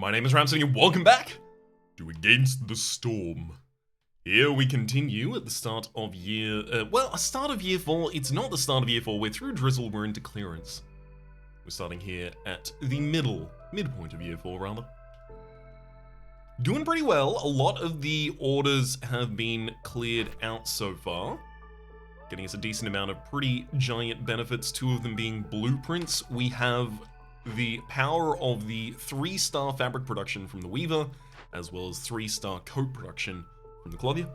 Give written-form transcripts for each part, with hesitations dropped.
My name is Rhapsody and welcome back to Against the Storm. Here we continue at the start of year, start of year 4. It's not the start of year 4, we're through Drizzle, we're into clearance. We're starting here at the midpoint of year 4 rather. Doing pretty well, a lot of the orders have been cleared out so far. Getting us a decent amount of pretty giant benefits, 2 of them being blueprints. We have the power of the 3-star fabric production from the Weaver, as well as 3-star coat production from the Clothier.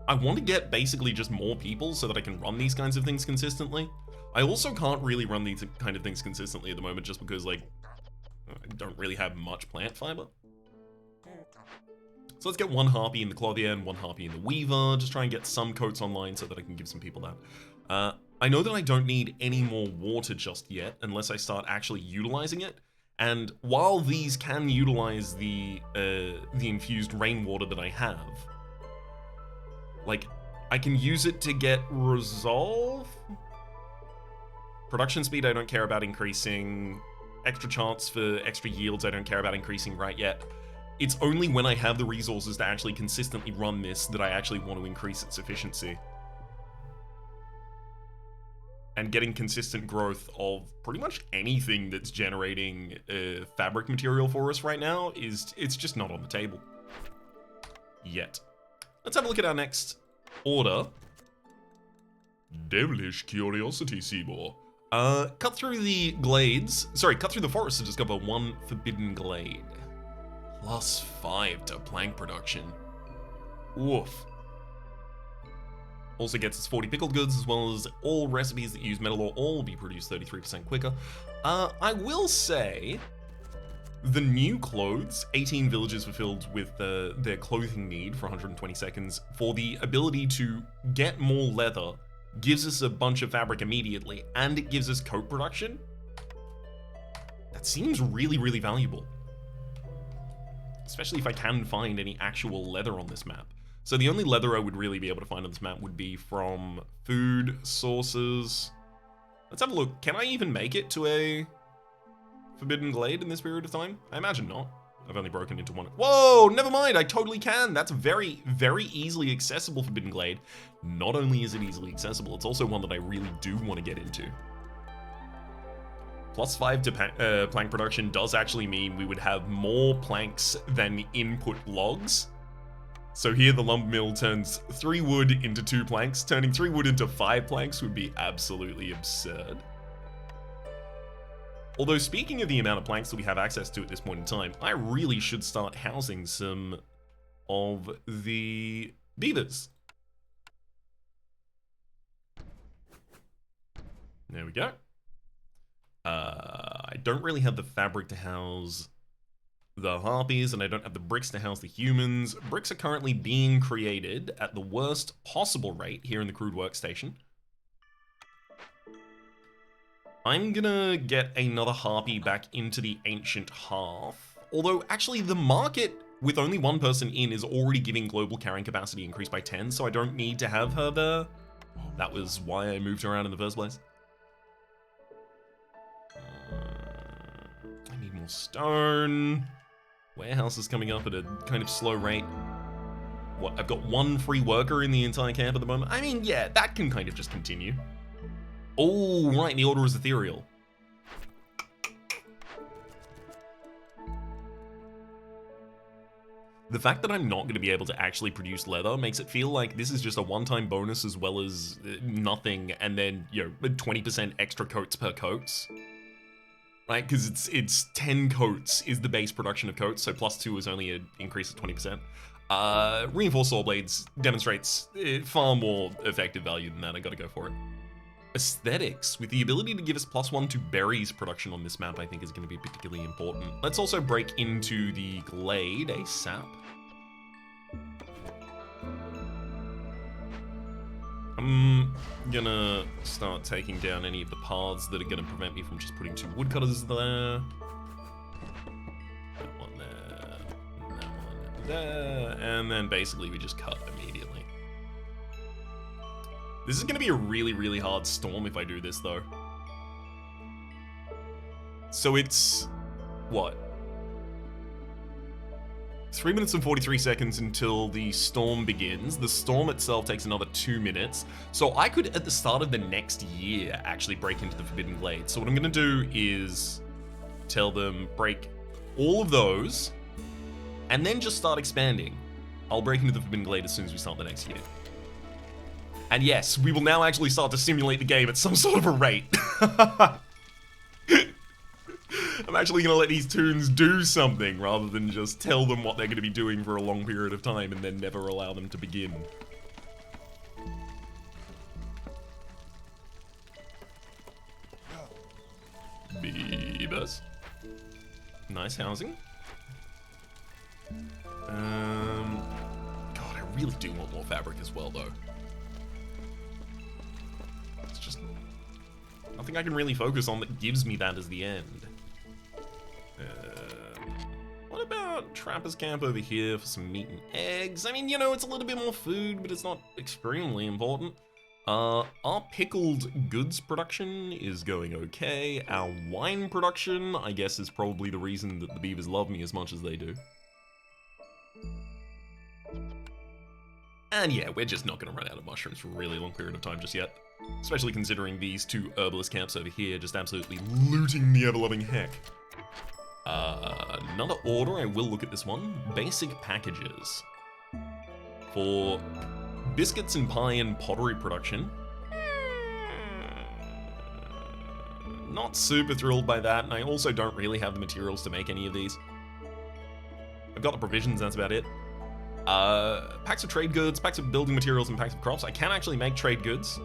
I want to get basically just more people so that I can run these kinds of things consistently. I also can't really run these kind of things consistently at the moment just because, like, I don't really have much plant fiber. So let's get 1 harpy in the Clothier and 1 harpy in the Weaver, just try and get some coats online so that I can give some people that. I know that I don't need any more water just yet, unless I start actually utilizing it. And while these can utilize the infused rainwater that I have, like, I can use it to get resolve? Production speed I don't care about increasing. Extra chance for extra yields I don't care about increasing right yet. It's only when I have the resources to actually consistently run this that I actually want to increase its efficiency. And getting consistent growth of pretty much anything that's generating fabric material for us right now it's just not on the table yet. Let's have a look at our next order. Devilish Curiosity, Seymour. Cut through the forest to discover 1 forbidden glade. +5 to plank production. Woof. Also gets its 40 pickled goods, as well as all recipes that use metal ore all will be produced 33% quicker. I will say, the new clothes, 18 villages fulfilled with their clothing need for 120 seconds, for the ability to get more leather, gives us a bunch of fabric immediately, and it gives us coat production. That seems really, really valuable. Especially if I can find any actual leather on this map. So the only leather I would really be able to find on this map would be from food sources. Let's have a look. Can I even make it to a forbidden glade in this period of time? I imagine not. I've only broken into 1. Whoa, never mind. I totally can. That's a very, very easily accessible forbidden glade. Not only is it easily accessible, it's also one that I really do want to get into. +5 to plank production does actually mean we would have more planks than input logs. So here the lumber mill turns 3 wood into 2 planks. Turning 3 wood into 5 planks would be absolutely absurd. Although speaking of the amount of planks that we have access to at this point in time, I really should start housing some of the beavers. There we go. I don't really have the fabric to house the harpies, and I don't have the bricks to house the humans. Bricks are currently being created at the worst possible rate here in the crude workstation. I'm gonna get another harpy back into the ancient hearth. Although, actually, the market with only 1 person in is already giving global carrying capacity increased by 10, so I don't need to have her there. That was why I moved her around in the first place. I need more stone. Warehouse is coming up at a kind of slow rate. What, I've got 1 free worker in the entire camp at the moment? I mean, yeah, that can kind of just continue. Oh, right, the order is ethereal. The fact that I'm not going to be able to actually produce leather makes it feel like this is just a one-time bonus as well as nothing, and then, you know, 20% extra coats per coats. Right, because it's 10 coats is the base production of coats, so +2 is only an increase of 20%. Reinforced saw blades demonstrates far more effective value than that. I gotta go for it. Aesthetics, with the ability to give us +1 to berries production on this map, I think is going to be particularly important. Let's also break into the glade ASAP. I'm gonna start taking down any of the paths that are gonna prevent me from just putting 2 woodcutters there. That one there, that one there, and then basically we just cut immediately. This is gonna be a really, really hard storm if I do this though. So it's, what? 3 minutes and 43 seconds until the storm begins. The storm itself takes another 2 minutes. So I could, at the start of the next year, actually break into the Forbidden Glade. So what I'm going to do is tell them break all of those and then just start expanding. I'll break into the Forbidden Glade as soon as we start the next year. And yes, we will now actually start to simulate the game at some sort of a rate. I'm actually going to let these toons do something rather than just tell them what they're going to be doing for a long period of time and then never allow them to begin. Beavers. Nice housing. God, I really do want more fabric as well, though. It's just nothing I can really focus on that gives me that as the end. What about Trapper's Camp over here for some meat and eggs? I mean, you know, it's a little bit more food, but it's not extremely important. Our pickled goods production is going okay. Our wine production, I guess, is probably the reason that the beavers love me as much as they do. And yeah, we're just not going to run out of mushrooms for a really long period of time just yet. Especially considering these two herbalist camps over here just absolutely looting the ever-loving heck. Another order, I will look at this one. Basic packages. For biscuits and pie and pottery production. Not super thrilled by that, and I also don't really have the materials to make any of these. I've got the provisions, that's about it. Packs of trade goods, packs of building materials, and packs of crops. I can actually make trade goods.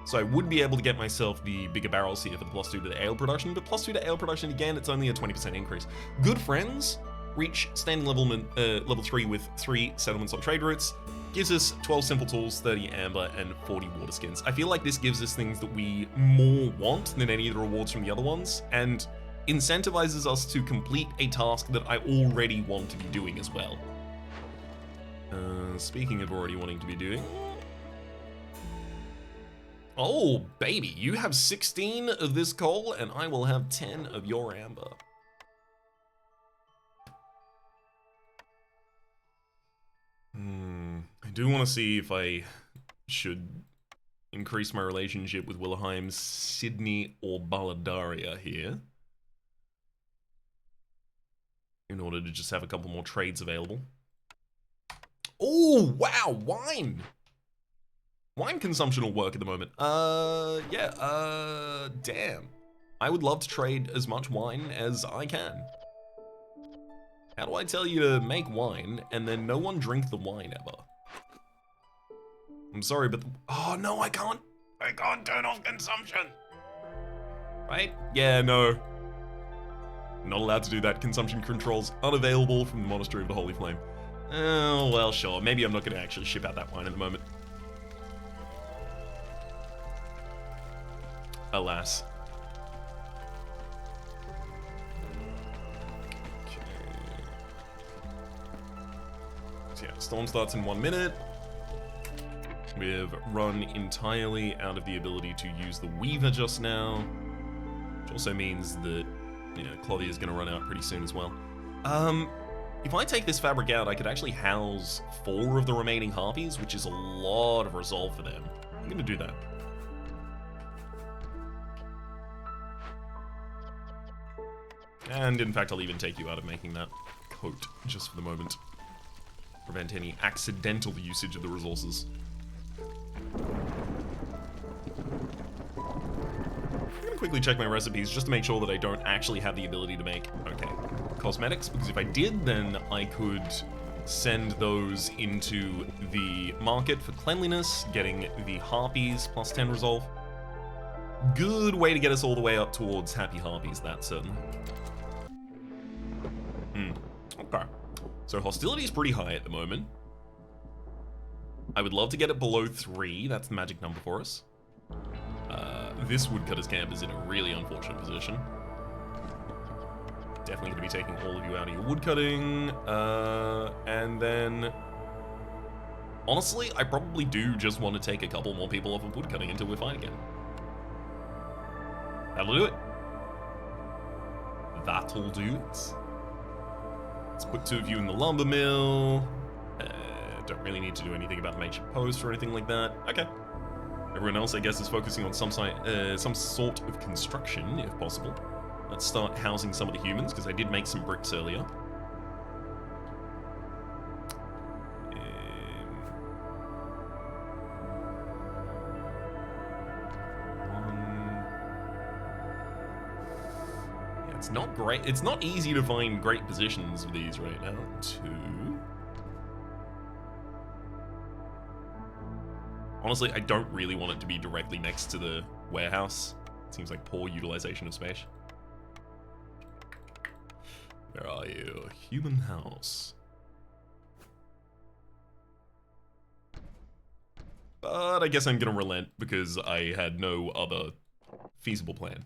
So I would be able to get myself the bigger barrels here for the +2 to the ale production, but +2 to ale production, again, it's only a 20% increase. Good friends reach standing level 3 with 3 settlements on trade routes. Gives us 12 simple tools, 30 amber, and 40 water skins. I feel like this gives us things that we more want than any of the rewards from the other ones, and incentivizes us to complete a task that I already want to be doing as well. Speaking of already wanting to be doing... Oh, baby, you have 16 of this coal, and I will have 10 of your amber. I do want to see if I should increase my relationship with Willowheim, Sydney, or Balladaria here. In order to just have a couple more trades available. Oh, wow, wine! Wine consumption will work at the moment. Damn. I would love to trade as much wine as I can. How do I tell you to make wine and then no one drink the wine ever? I'm sorry, but oh no, I can't turn off consumption. Right? Yeah, no. Not allowed to do that. Consumption controls unavailable from the Monastery of the Holy Flame. Oh, well, sure. Maybe I'm not going to actually ship out that wine at the moment. Alas. Okay. So yeah, storm starts in 1 minute. We've run entirely out of the ability to use the Weaver just now. Which also means that, you know, Claudia is going to run out pretty soon as well. If I take this fabric out, I could actually house 4 of the remaining harpies, which is a lot of resolve for them. I'm going to do that. And in fact, I'll even take you out of making that coat, just for the moment. Prevent any accidental usage of the resources. I'm gonna quickly check my recipes just to make sure that I don't actually have the ability to make, okay, cosmetics, because if I did, then I could send those into the market for cleanliness, getting the harpies plus 10 resolve. Good way to get us all the way up towards happy harpies, that's certain. Okay. So hostility is pretty high at the moment. I would love to get it below 3. That's the magic number for us. This woodcutter's camp is in a really unfortunate position. Definitely going to be taking all of you out of your woodcutting. And then... honestly, I probably do just want to take a couple more people off of woodcutting until we're fine again. That'll do it. That'll do it. Let's put 2 of you in the lumber mill. Don't really need to do anything about the makeshift post or anything like that. Okay. Everyone else, I guess, is focusing on some sort of construction, if possible. Let's start housing some of the humans, because I did make some bricks earlier. It's not great. It's not easy to find great positions for these right now. 2. Honestly, I don't really want it to be directly next to the warehouse. It seems like poor utilization of space. Where are you? Human house. But I guess I'm gonna relent because I had no other feasible plan.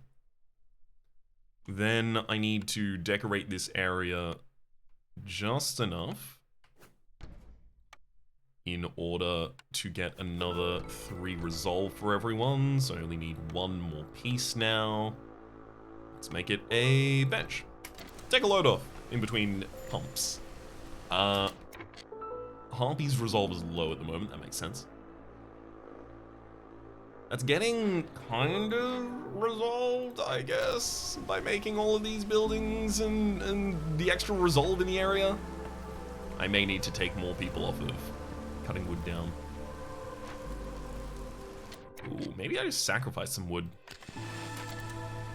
Then I need to decorate this area just enough in order to get another 3 resolve for everyone. So I only need 1 more piece now. Let's make it a bench. Take a load off in between pumps. Harpy's resolve is low at the moment, that makes sense. That's getting kind of resolved, I guess, by making all of these buildings and the extra resolve in the area. I may need to take more people off of cutting wood down. Ooh, maybe I just sacrifice some wood.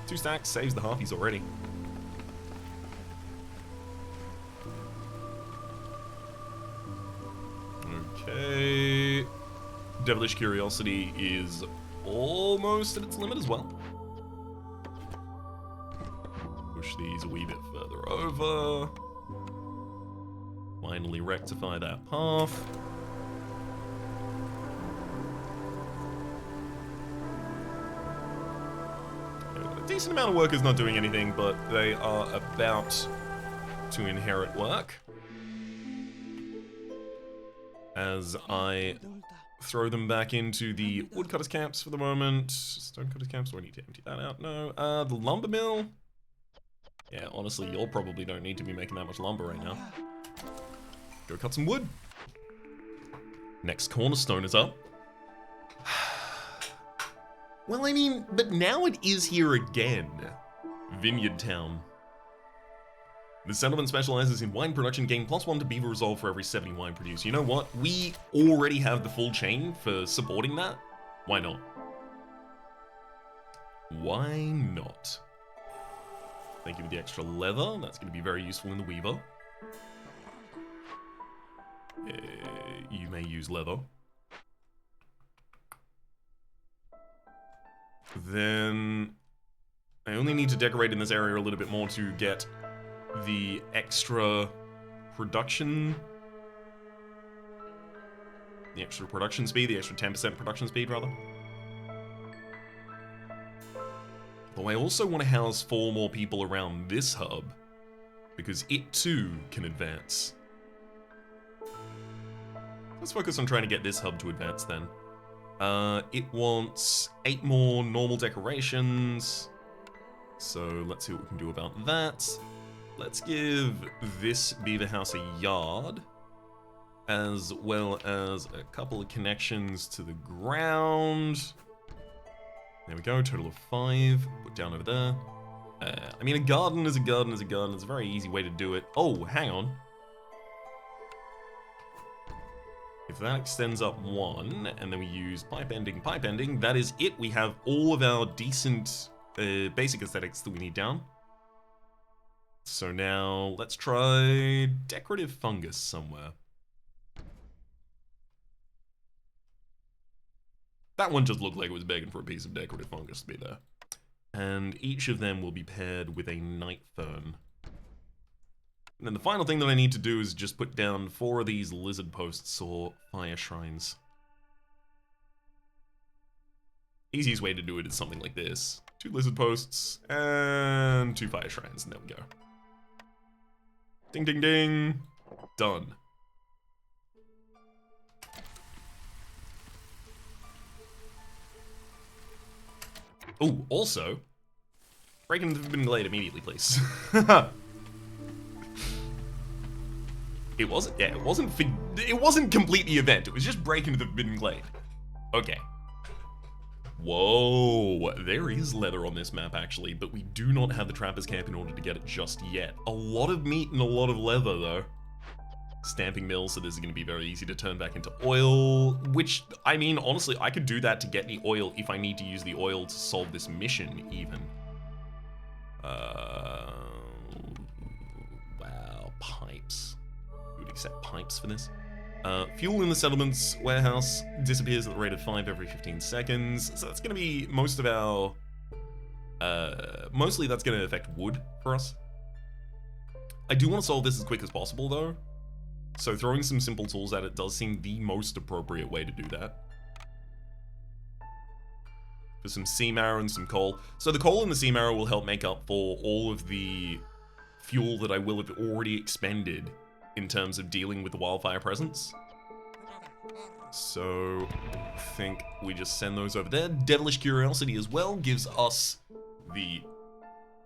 2 stacks saves the harpies already. Okay. Devilish Curiosity is almost at its limit as well. Push these a wee bit further over. Finally rectify that path. A decent amount of workers not doing anything, but they are about to inherit work. As I throw them back into the woodcutters camps for the moment. Stonecutters camps, do I need to empty that out? No. The lumber mill. Yeah, honestly, you all probably don't need to be making that much lumber right now. Go cut some wood. Next cornerstone is up. Well, I mean, but now it is here again. Vineyard Town. The settlement specializes in wine production, gain +1 to beaver resolve for every 70 wine produced. You know what? We already have the full chain for supporting that. Why not? Why not? Thank you for the extra leather. That's going to be very useful in the weaver. You may use leather. Then I only need to decorate in this area a little bit more to get the extra production. The extra production speed, the extra 10% production speed, rather. Though I also want to house 4 more people around this hub, because it too can advance. Let's focus on trying to get this hub to advance then. It wants 8 more normal decorations. So let's see what we can do about that. Let's give this beaver house a yard, as well as a couple of connections to the ground. There we go, total of 5. Put down over there. I mean, a garden is a garden is a garden. It's a very easy way to do it. Oh, hang on. If that extends up 1, and then we use pipe ending, that is it. We have all of our decent basic aesthetics that we need down. So now, let's try decorative fungus somewhere. That one just looked like it was begging for a piece of decorative fungus to be there. And each of them will be paired with a night fern. And then the final thing that I need to do is just put down 4 of these lizard posts or fire shrines. Easiest way to do it is something like this. 2 lizard posts and 2 fire shrines, and there we go. Ding, ding, ding. Done. Oh, also, break into the forbidden glade immediately, please. It wasn't, yeah, it wasn't complete the event. It was just break into the Forbidden Glade. Okay. Whoa, there is leather on this map actually, but we do not have the Trapper's Camp in order to get it just yet. A lot of meat and a lot of leather though. Stamping mill, so this is going to be very easy to turn back into oil, which, I mean, honestly, I could do that to get the oil if I need to use the oil to solve this mission, even. Wow, pipes. We would accept pipes for this. Fuel in the settlements warehouse disappears at the rate of 5 every 15 seconds, so that's going to be most of our... mostly that's going to affect wood for us. I do want to solve this as quick as possible, though. So throwing some simple tools at it does seem the most appropriate way to do that. For some sea marrow and some coal. So the coal and the sea marrow will help make up for all of the fuel that I will have already expended in terms of dealing with the wildfire presence. So I think we just send those over there. Devilish Curiosity as well gives us the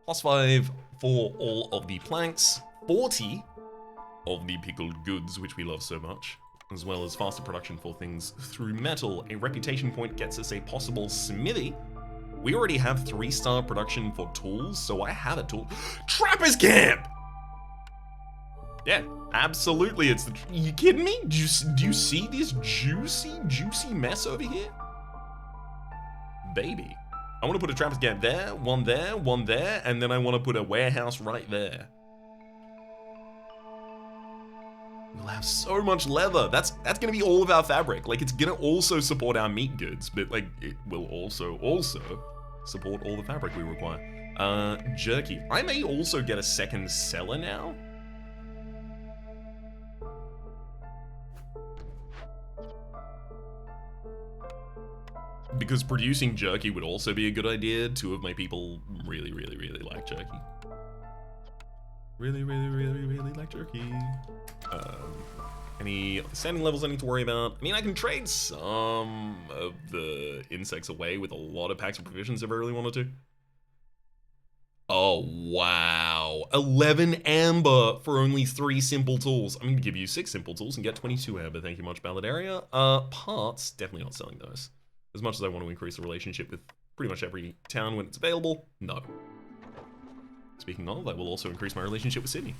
+5 for all of the planks, 40 of the pickled goods, which we love so much, as well as faster production for things through metal. A reputation point gets us a possible smithy. We already have 3-star production for tools, so I have a tool. Trapper's Camp! Yeah, absolutely, it's the... You kidding me? Do you see this juicy mess over here? Baby. I want to put a Trapper's Camp there, one there, and then I want to put a warehouse right there. We'll have so much leather. That's gonna be all of our fabric. Like, it's gonna also support our meat goods, but like it will also support all the fabric we require. Jerky. I may also get a second cellar now. Because producing jerky would also be a good idea. 2 of my people really like jerky. Really like jerky. Any standing levels I need to worry about? I mean, I can trade some of the insects away with a lot of packs of provisions if I really wanted to. Oh, wow. 11 amber for only 3 simple tools. I'm going to give you 6 simple tools and get 22 amber. Thank you much, Balladeria. Parts, definitely not selling those. As much as I want to increase the relationship with pretty much every town when it's available, no. Speaking of, I will also increase my relationship with Sydney.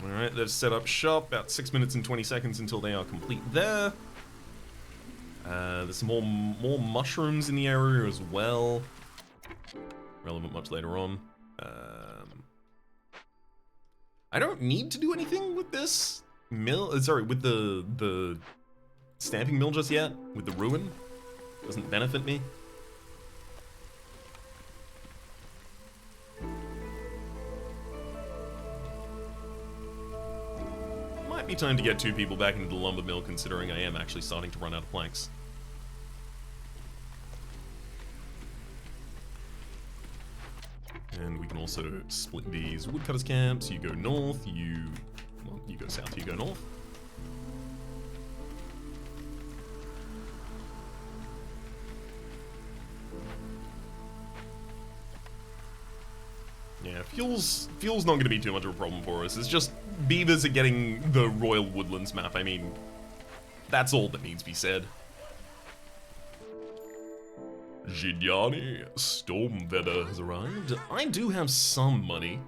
Alright, they've set up shop, about 6 minutes and 20 seconds until they are complete there. There's some more mushrooms in the area as well. Relevant much later on. I don't need to do anything with this mill, sorry, with the stamping mill just yet, with the ruin. Doesn't benefit me. Might be time to get 2 people back into the lumber mill, considering I am actually starting to run out of planks. And we can also split these woodcutters camps. You go north, you go south, you go north. Yeah, fuel's not going to be too much of a problem for us. It's just beavers are getting the Royal Woodlands map. I mean, that's all that needs to be said. Giuliani, Stormweather has arrived. I do have some money.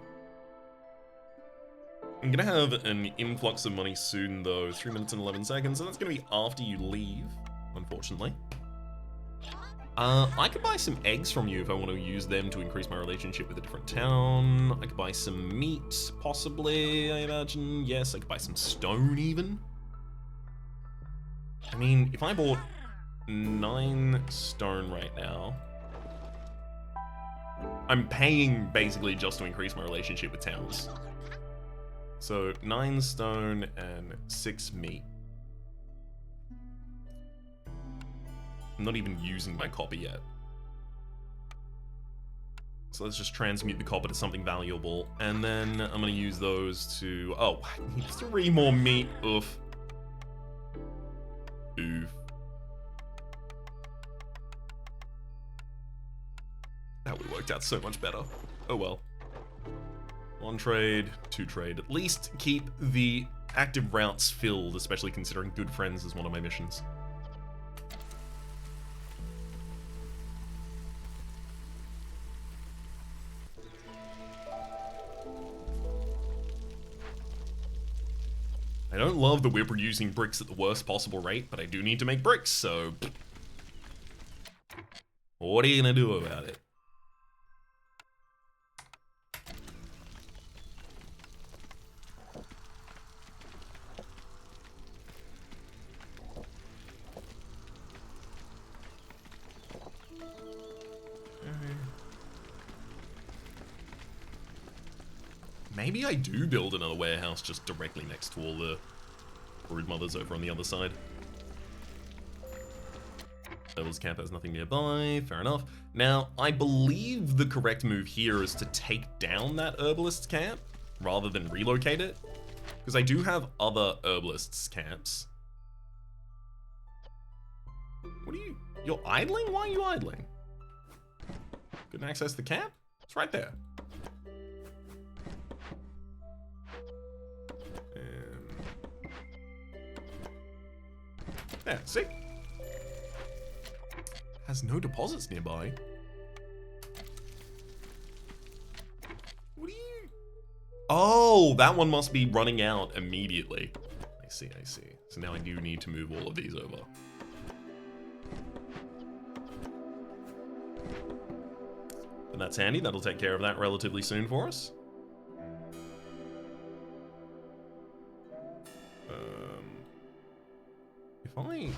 I'm gonna have an influx of money soon though, 3 minutes and 11 seconds, so that's gonna be after you leave, unfortunately. I could buy some eggs from you if I want to use them to increase my relationship with a different town. I could buy some meat, possibly, I imagine. Yes, I could buy some stone even. I mean, if I bought 9 stone right now, I'm paying basically just to increase my relationship with towns. So 9 stone and 6 meat. I'm not even using my copper yet. So let's just transmute the copper to something valuable, and then I'm gonna use those to... Oh, I need 3 more meat. Oof. Oof. That would have worked out so much better. Oh well. 1 trade, 2 trade. At least keep the active routes filled, especially considering good friends is one of my missions. I don't love that we're producing bricks at the worst possible rate, but I do need to make bricks, so... What are you gonna do about it? Maybe I do build another warehouse just directly next to all the brood mothers over on the other side. Herbal's camp has nothing nearby, fair enough. Now, I believe the correct move here is to take down that herbalist's camp rather than relocate it. Because I do have other herbalists' camps. What are you... You're idling? Why are you idling? Couldn't access the camp? It's right there. Yeah, see? Has no deposits nearby. What are you... Oh, that one must be running out immediately. I see, I see. So now I do need to move all of these over. And that's handy. That'll take care of that relatively soon for us. If I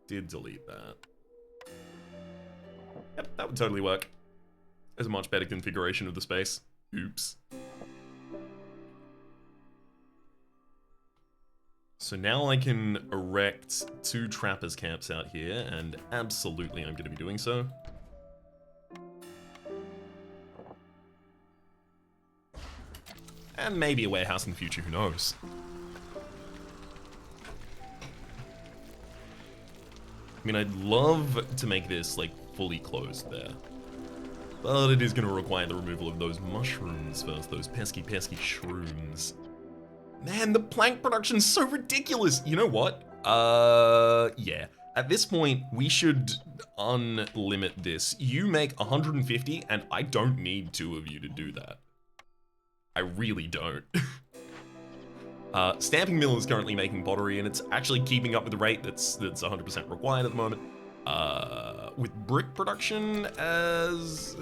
did delete that, yep, that would totally work. There's a much better configuration of the space. Oops. So now I can erect 2 trappers camps out here, and absolutely I'm going to be doing so. And maybe a warehouse in the future, who knows? I mean, I'd love to make this, like, fully closed there. But it is going to require the removal of those mushrooms first, those pesky, pesky shrooms. Man, the plank production's so ridiculous! You know what? Yeah. At this point, we should unlimit this. You make 150, and I don't need 2 of you to do that. I really don't. Stamping mill is currently making pottery, and it's actually keeping up with the rate that's 100% required at the moment. With brick production as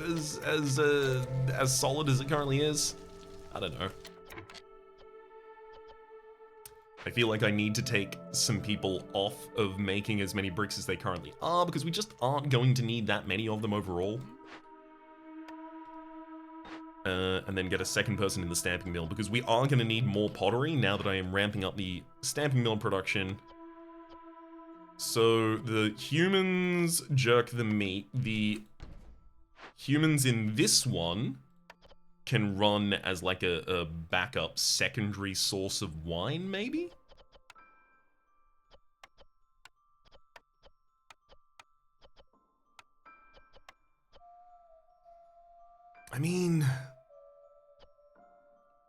solid as it currently is, I don't know. I feel like I need to take some people off of making as many bricks as they currently are, because we just aren't going to need that many of them overall. And then get a second person in the stamping mill, because we are going to need more pottery now that I am ramping up the stamping mill production. So the humans jerk the meat. The humans in this one can run as like a backup secondary source of wine, maybe? I mean...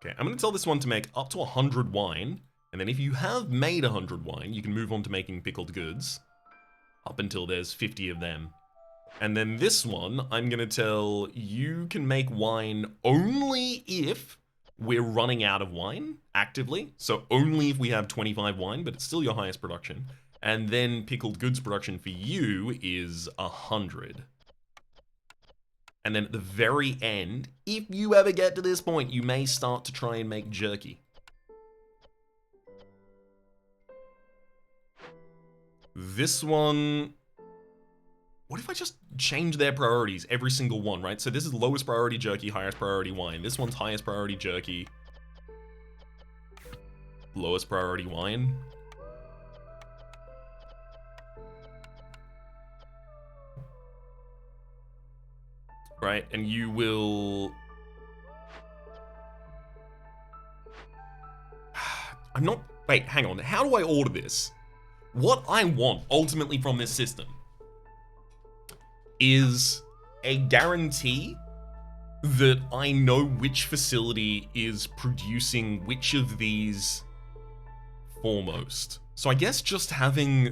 Okay, I'm going to tell this one to make up to 100 wine, and then if you have made 100 wine, you can move on to making pickled goods, up until there's 50 of them. And then this one, I'm going to tell you can make wine only if we're running out of wine, actively. So only if we have 25 wine, but it's still your highest production. And then pickled goods production for you is 100. And then at the very end, if you ever get to this point, you may start to try and make jerky. This one... What if I just change their priorities, every single one, right? So this is lowest priority jerky, highest priority wine. This one's highest priority jerky. Lowest priority wine. Right, and you will... I'm not... Wait, hang on. How do I order this? What I want, ultimately, from this system is a guarantee that I know which facility is producing which of these foremost. So I guess just having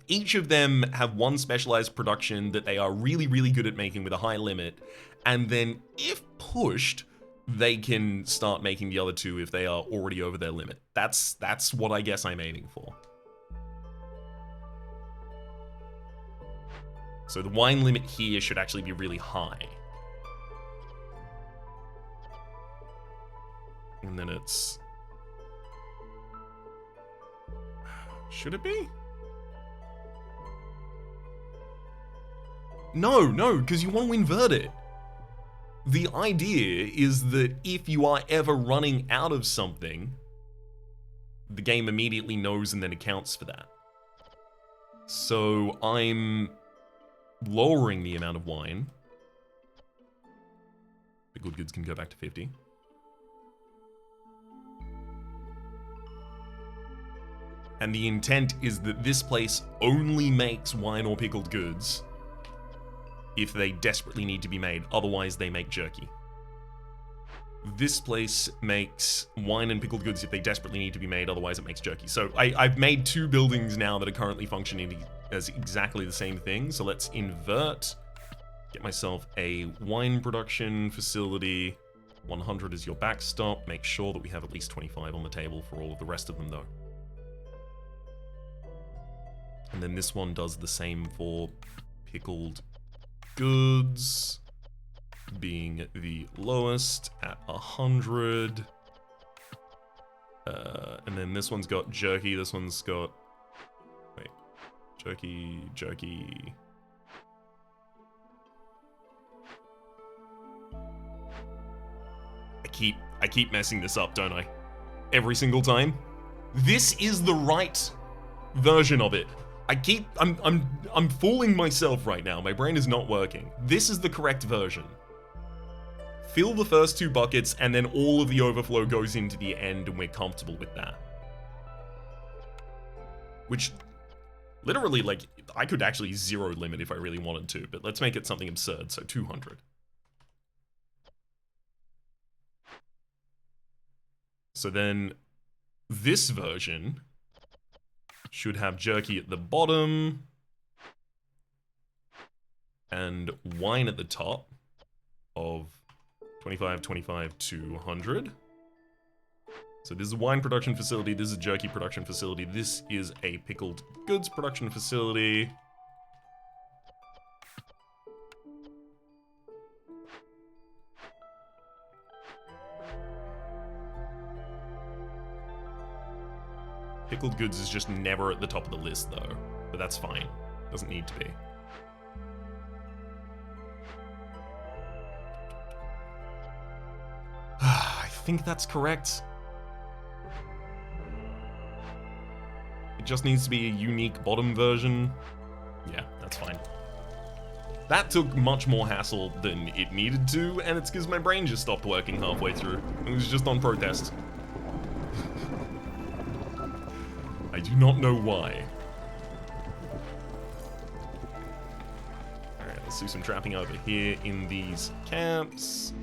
each of them have one specialized production that they are really, really good at making with a high limit, and then if pushed, they can start making the other two if they are already over their limit. That's what I guess I'm aiming for. So the wine limit here should actually be really high. And then it's... Should it be? No, because you want to invert it. The idea is that if you are ever running out of something, the game immediately knows and then accounts for that. So I'm lowering the amount of wine. The good goods can go back to 50. And the intent is that this place only makes wine or pickled goods if they desperately need to be made, otherwise they make jerky. This place makes wine and pickled goods if they desperately need to be made, otherwise it makes jerky. So I've made two buildings now that are currently functioning as exactly the same thing, so let's invert, get myself a wine production facility. 100 is your backstop, make sure that we have at least 25 on the table for all of the rest of them though. And then this one does the same for pickled goods, being the lowest at 100. And then this one's got jerky, this one's got... Wait, jerky... I keep messing this up, don't I? Every single time. This is the right version of it. I'm fooling myself right now. My brain is not working. This is the correct version. Fill the first two buckets and then all of the overflow goes into the end and we're comfortable with that. Which, literally, like, I could actually zero limit if I really wanted to, but let's make it something absurd, so 200. So then, this version should have jerky at the bottom and wine at the top of 25, 25, 200. So this is a wine production facility, this is a jerky production facility, this is a pickled goods production facility. Pickled goods is just never at the top of the list though, but that's fine. Doesn't need to be. I think that's correct. It just needs to be a unique bottom version. Yeah, that's fine. That took much more hassle than it needed to, and it's because my brain just stopped working halfway through. It was just on protest. I do not know why. Alright, let's do some trapping over here in these camps.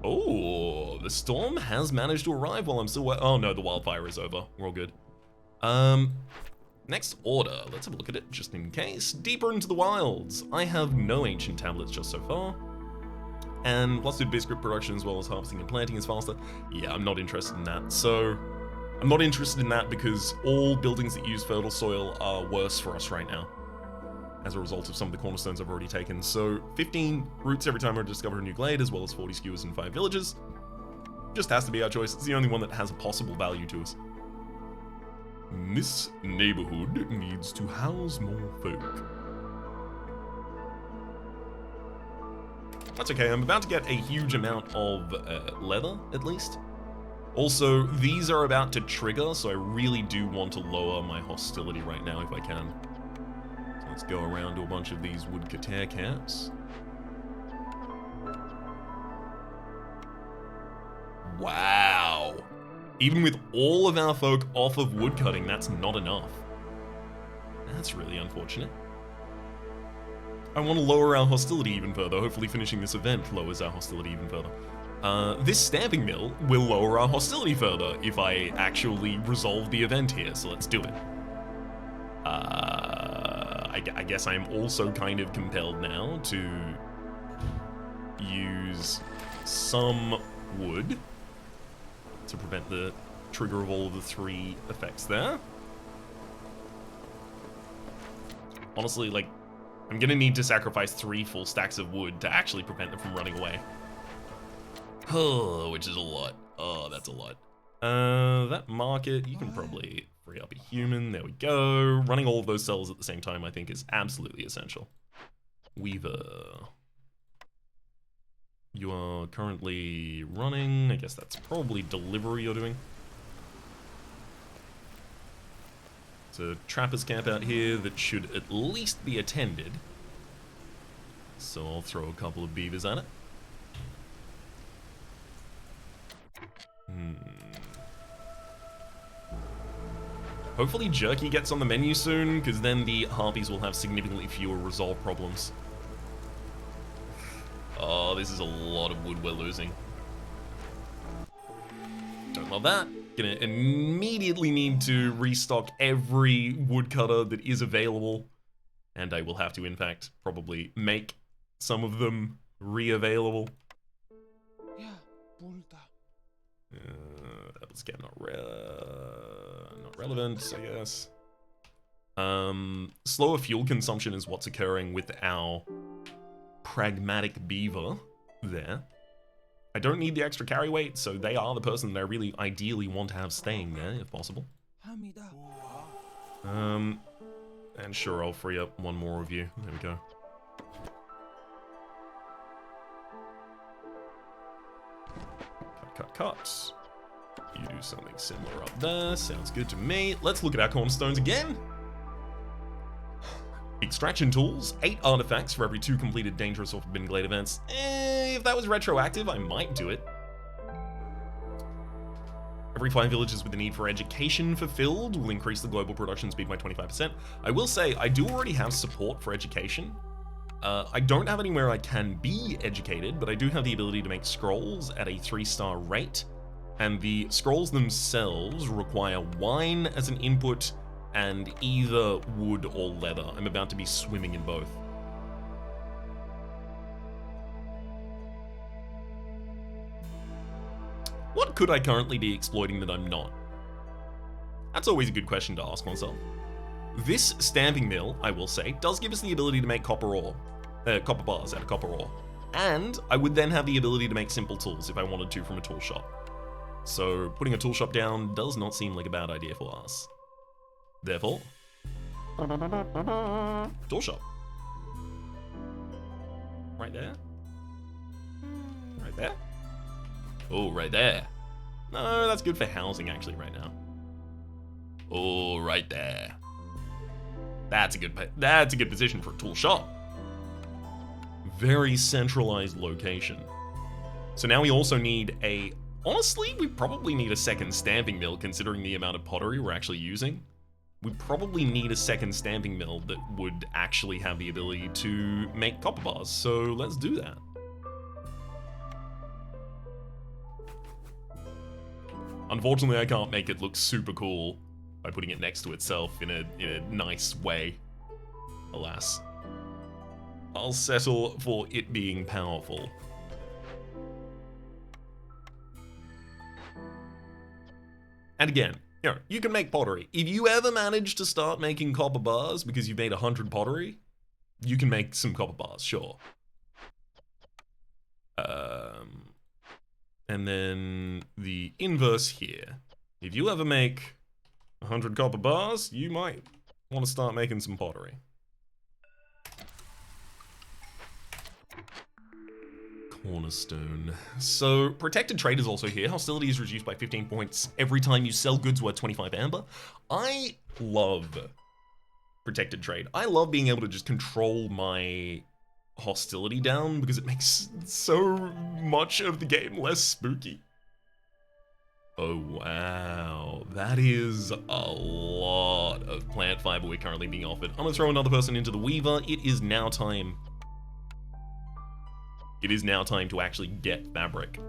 Oh, the storm has managed to arrive while I'm still oh no, the wildfire is over. We're all good. Next order. Let's have a look at it just in case. Deeper into the wilds. I have no ancient tablets just so far. And plus do biscuit production as well as harvesting and planting is faster. Yeah, I'm not interested in that. So I'm not interested in that because all buildings that use fertile soil are worse for us right now as a result of some of the cornerstones I've already taken. So 15 roots every time I discover a new glade, as well as 40 skewers and 5 villages. Just has to be our choice. It's the only one that has a possible value to us. This neighborhood needs to house more folk. That's okay, I'm about to get a huge amount of leather, at least. Also, these are about to trigger, so I really do want to lower my hostility right now if I can. So let's go around to a bunch of these woodcutter camps. Wow! Even with all of our folk off of woodcutting, that's not enough. That's really unfortunate. I want to lower our hostility even further. Hopefully finishing this event lowers our hostility even further. This stamping mill will lower our hostility further if I actually resolve the event here, so let's do it. I guess I'm also kind of compelled now to use some wood to prevent the trigger of all of the 3 effects there. Honestly, like, I'm gonna need to sacrifice 3 full stacks of wood to actually prevent them from running away. Oh, which is a lot. Oh, that's a lot. That market, you can probably free up a human. There we go. Running all of those cells at the same time, I think, is absolutely essential. Weaver. You are currently running. I guess that's probably delivery you're doing. It's a trapper's camp out here that should at least be attended. So I'll throw a couple of beavers at it. Hopefully jerky gets on the menu soon, because then the harpies will have significantly fewer resolve problems. Oh, this is a lot of wood we're losing. Don't love that. Gonna immediately need to restock every woodcutter that is available. And I will have to, in fact, probably make some of them re-available. That was again not relevant, I guess. Slower fuel consumption is what's occurring with our pragmatic beaver there. I don't need the extra carry weight, so they are the person that I really ideally want to have staying there, if possible. And sure, I'll free up one more of you. There we go. Cut. You do something similar up there. Sounds good to me. Let's look at our cornerstones again. Extraction tools, 8 artifacts for every 2 completed dangerous or forbidden glade events. If that was retroactive, I might do it. Every 5 villages with the need for education fulfilled will increase the global production speed by 25%. I will say, I do already have support for education. I don't have anywhere I can be educated, but I do have the ability to make scrolls at a 3-star rate. And the scrolls themselves require wine as an input and either wood or leather. I'm about to be swimming in both. What could I currently be exploiting that I'm not? That's always a good question to ask oneself. This stamping mill, I will say, does give us the ability to make copper bars out of copper ore. And I would then have the ability to make simple tools if I wanted to from a tool shop. So putting a tool shop down does not seem like a bad idea for us. Therefore, tool shop. Right there. Right there. Oh, right there. No, that's good for housing actually right now. Oh, right there. That's a good position for a tool shop. Very centralized location. So now we also need honestly, we probably need a second stamping mill considering the amount of pottery we're actually using. We probably need a second stamping mill that would actually have the ability to make copper bars. So let's do that. Unfortunately, I can't make it look super cool by putting it next to itself in a nice way. Alas. I'll settle for it being powerful. And again, you can make pottery. If you ever manage to start making copper bars because you've made 100 pottery, you can make some copper bars, sure. And then the inverse here. If you ever make 100 copper bars, you might want to start making some pottery. Cornerstone. So, protected trade is also here. Hostility is reduced by 15 points every time you sell goods worth 25 amber. I love protected trade. I love being able to just control my hostility down because it makes so much of the game less spooky. Oh, wow. That is a lot of plant fiber we're currently being offered. I'm gonna throw another person into the Weaver. It is now time. It is now time to actually get fabric.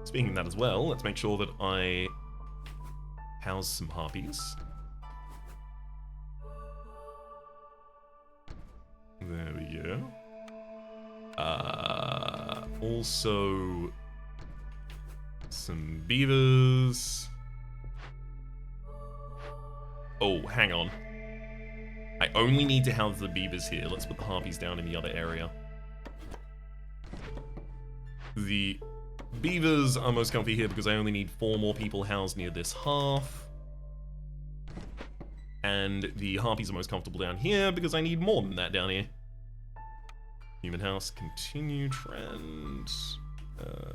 Speaking of that as well, let's make sure that I house some harpies. There we go. Also, some beavers. Oh, hang on. I only need to house the beavers here. Let's put the harpies down in the other area. The beavers are most comfy here because I only need 4 more people housed near this hearth. And the harpies are most comfortable down here because I need more than that down here. Human house, continue trend.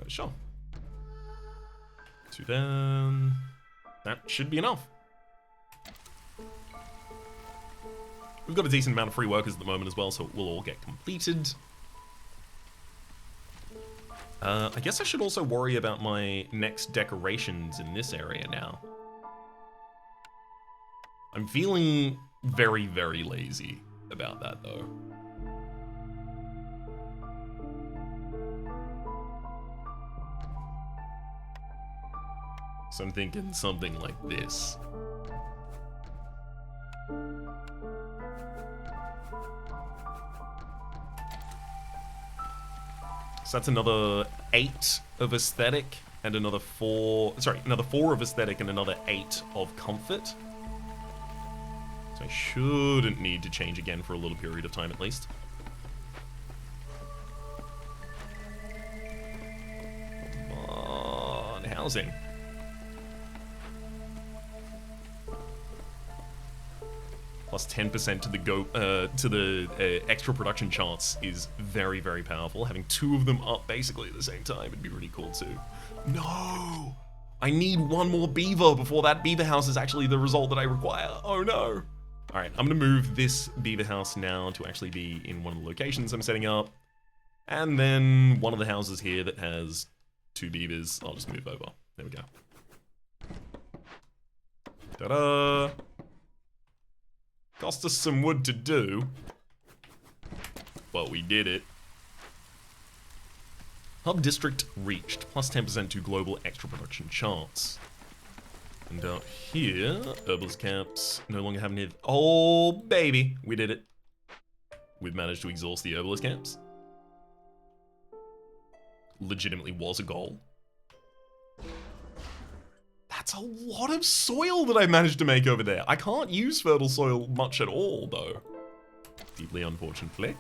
Sure. 2 down. That should be enough. We've got a decent amount of free workers at the moment as well, so it will all get completed. I guess I should also worry about my next decorations in this area now. I'm feeling very, very lazy about that, though. So I'm thinking something like this. So that's another 8 of aesthetic and another 4, sorry, another 4 of aesthetic and another 8 of comfort. So I shouldn't need to change again for a little period of time at least. Come on, housing. Plus 10% to the extra production charts is very, very powerful. Having 2 of them up basically at the same time would be really cool too. No! I need 1 more beaver before that beaver house is actually the result that I require. Oh no! Alright, I'm gonna move this beaver house now to actually be in one of the locations I'm setting up. And then one of the houses here that has 2 beavers, I'll just move over. There we go. Ta-da! Cost us some wood to do, but we did it. Hub district reached, plus 10% to global extra production charts. And out here, herbalist camps no longer have any. Oh, baby, we did it. We've managed to exhaust the herbalist camps. Legitimately was a goal. That's a lot of soil that I managed to make over there. I can't use fertile soil much at all, though. Deeply unfortunately.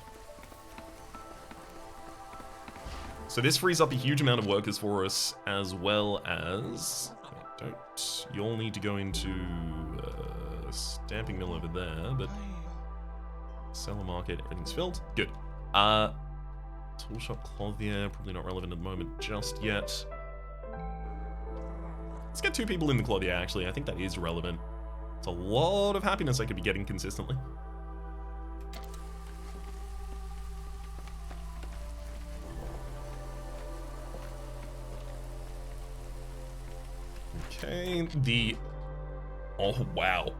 So this frees up a huge amount of workers for us, as well as... Don't... You all need to go into... stamping mill over there, but... Seller market, everything's filled. Good. Tool shop, clothier, probably not relevant at the moment just yet. Let's get 2 people in the clothier, actually. I think that is relevant. It's a lot of happiness I could be getting consistently. Okay, oh, wow.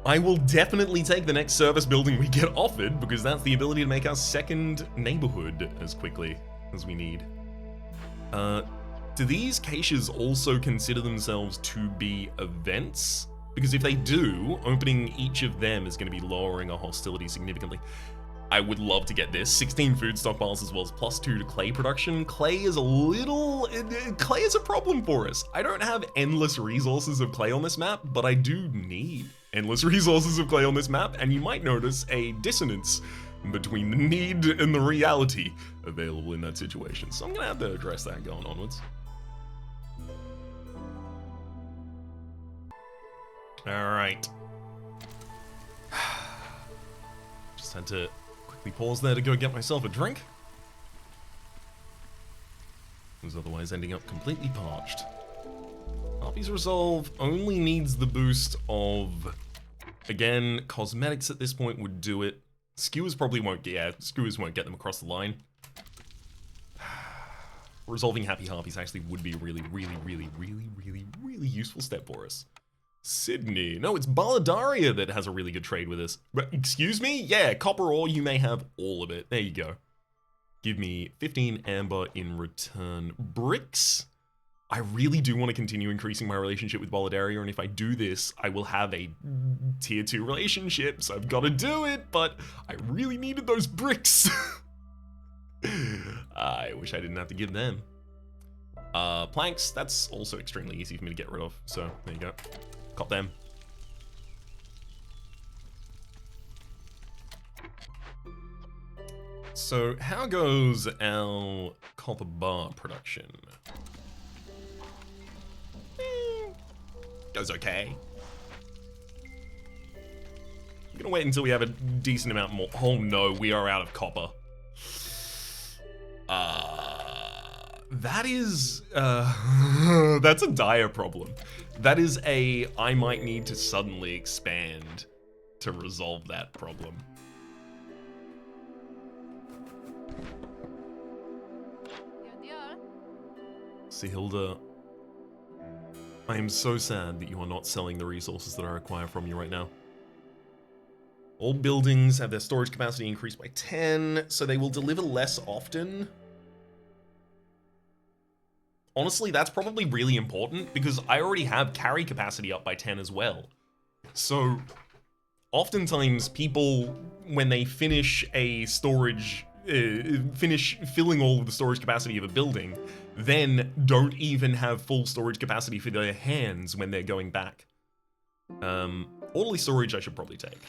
I will definitely take the next service building we get offered, because that's the ability to make our 2nd neighborhood as quickly as we need. Do these caches also consider themselves to be events? Because if they do, opening each of them is going to be lowering our hostility significantly. I would love to get this. 16 food stockpiles as well as plus 2 to clay production. Clay is clay is a problem for us. I don't have endless resources of clay on this map, but I do need endless resources of clay on this map, and you might notice a dissonance between the need and the reality available in that situation. So I'm going to have to address that going onwards. Alright. Just had to quickly pause there to go get myself a drink. I was otherwise ending up completely parched. Harpy's Resolve only needs the boost of, again, cosmetics at this point would do it. Skewers probably won't get, skewers won't get them across the line. resolving Happy Harpies actually would be a really useful step for us. Sydney. No, it's Balladaria that has a really good trade with us. Excuse me? Yeah, copper ore, you may have all of it. There you go. Give me 15 amber in return. Bricks? I really do want to continue increasing my relationship with Balladaria, and if I do this, I will have a tier 2 relationship, so I've got to do it, but I really needed those bricks. I wish I didn't have to give them. Planks, that's also extremely easy for me to get rid of, so there you go. Cop them. So, how goes our copper bar production? Goes okay. I'm gonna wait until we have a decent amount more. Oh no, we are out of copper. That is, that's a dire problem. That is I might need to suddenly expand to resolve that problem. Sihilda, I am so sad that you are not selling the resources that I require from you right now. All buildings have their storage capacity increased by 10, so they will deliver less often. Honestly, that's probably really important because I already have carry capacity up by 10 as well. So, oftentimes people, when they finish a storage, finish filling all of the storage capacity of a building, then don't even have full storage capacity for their hands when they're going back. Orderly storage I should probably take.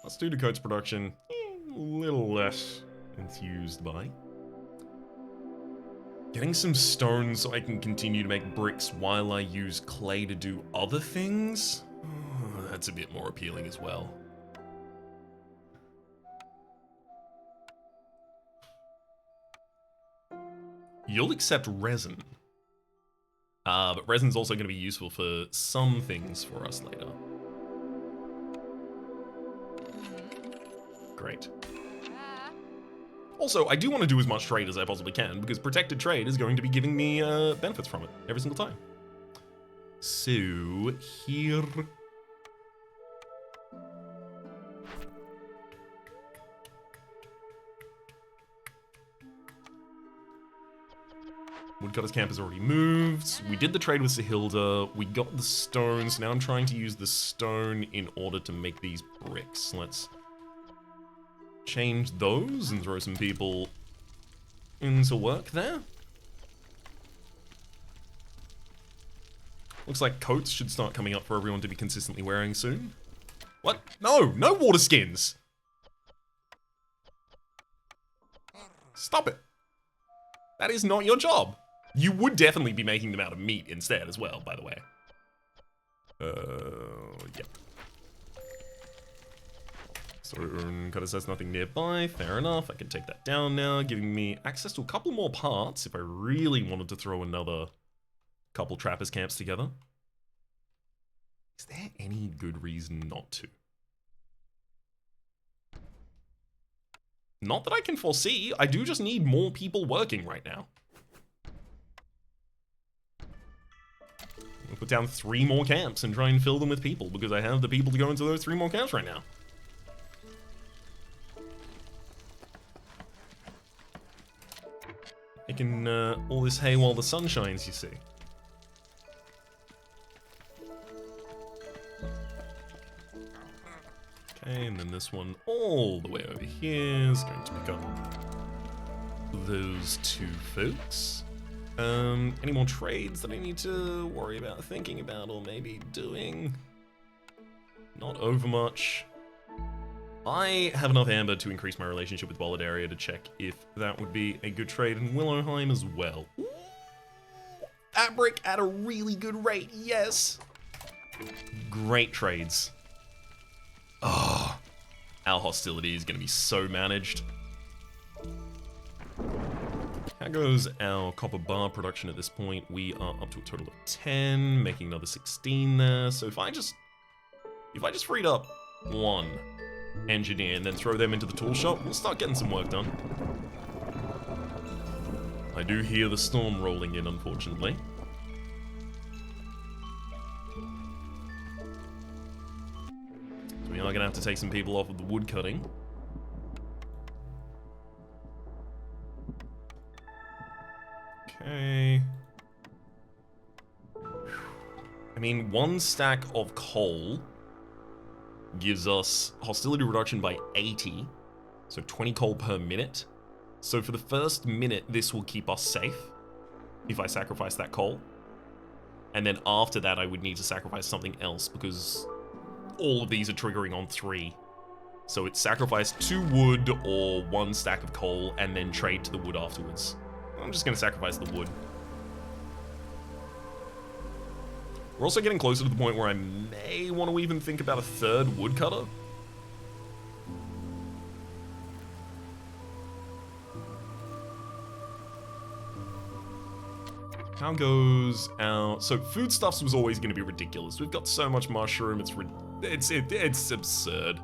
Let's do Dakota's production. A little less enthused by. Getting some stone so I can continue to make bricks while I use clay to do other things? Oh, that's a bit more appealing as well. You'll accept resin. But resin's also going to be useful for some things for us later. Great. Also, I do want to do as much trade as I possibly can, because protected trade is going to be giving me benefits from it every single time. So, here... Woodcutter's camp has already moved. We did the trade with Sahilda. We got the stones. Now I'm trying to use the stone in order to make these bricks. Let's change those and throw some people into work there. Looks like coats should start coming up for everyone to be consistently wearing soon. What? No, no water skins. Stop it. That is not your job. You would definitely be making them out of meat instead as well, by the way. Yep. Stone cutter says nothing nearby. Fair enough. I can take that down now, giving me access to a couple more parts if I really wanted to throw another couple trappers camps together. Is there any good reason not to? Not that I can foresee. I do just need more people working right now. I'll put down 3 more camps and try and fill them with people because I have the people to go into those 3 more camps right now. Making all this hay while the sun shines, you see. Okay, and then this one all the way over here is going to pick up those 2 folks. Any more trades that I need to worry about thinking about or maybe doing? Not over much. I have enough amber to increase my relationship with Balladaria to check if that would be a good trade, and Willowheim as well. Ooh, that brick at a really good rate, yes! Great trades. Oh, our hostility is going to be so managed. How goes our copper bar production at this point? We are up to a total of 10, making another 16 there. So if I just freed up 1 engineer and then throw them into the tool shop, we'll start getting some work done. I do hear the storm rolling in, unfortunately. So we are going to have to take some people off of the wood cutting. Okay. I mean, 1 stack of coal gives us hostility reduction by 80. So 20 coal per minute. So for the first minute, this will keep us safe if I sacrifice that coal. And then after that, I would need to sacrifice something else because all of these are triggering on 3. So it's sacrifice 2 wood or 1 stack of coal and then trade to the wood afterwards. I'm just going to sacrifice the wood. We're also getting closer to the point where I may want to even think about a 3rd woodcutter. How goes our... So foodstuffs was always going to be ridiculous. We've got so much mushroom, it's absurd.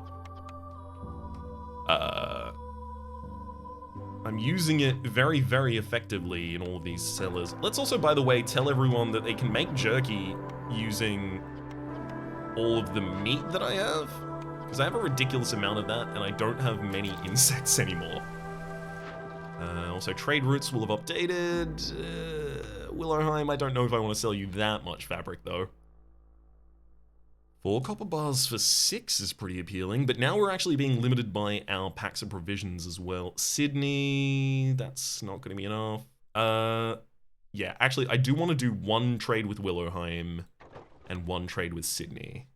I'm using it very, very effectively in all of these cellars. Let's also, by the way, tell everyone that they can make jerky using all of the meat that I have. Because I have a ridiculous amount of that, and I don't have many insects anymore. Also, trade routes will have updated. Willowheim, I don't know if I want to sell you that much fabric, though. 4 copper bars for 6 is pretty appealing, but now we're actually being limited by our packs of provisions as well. Sydney, that's not going to be enough. Yeah, actually, I do want to do 1 trade with Willowheim and 1 trade with Sydney.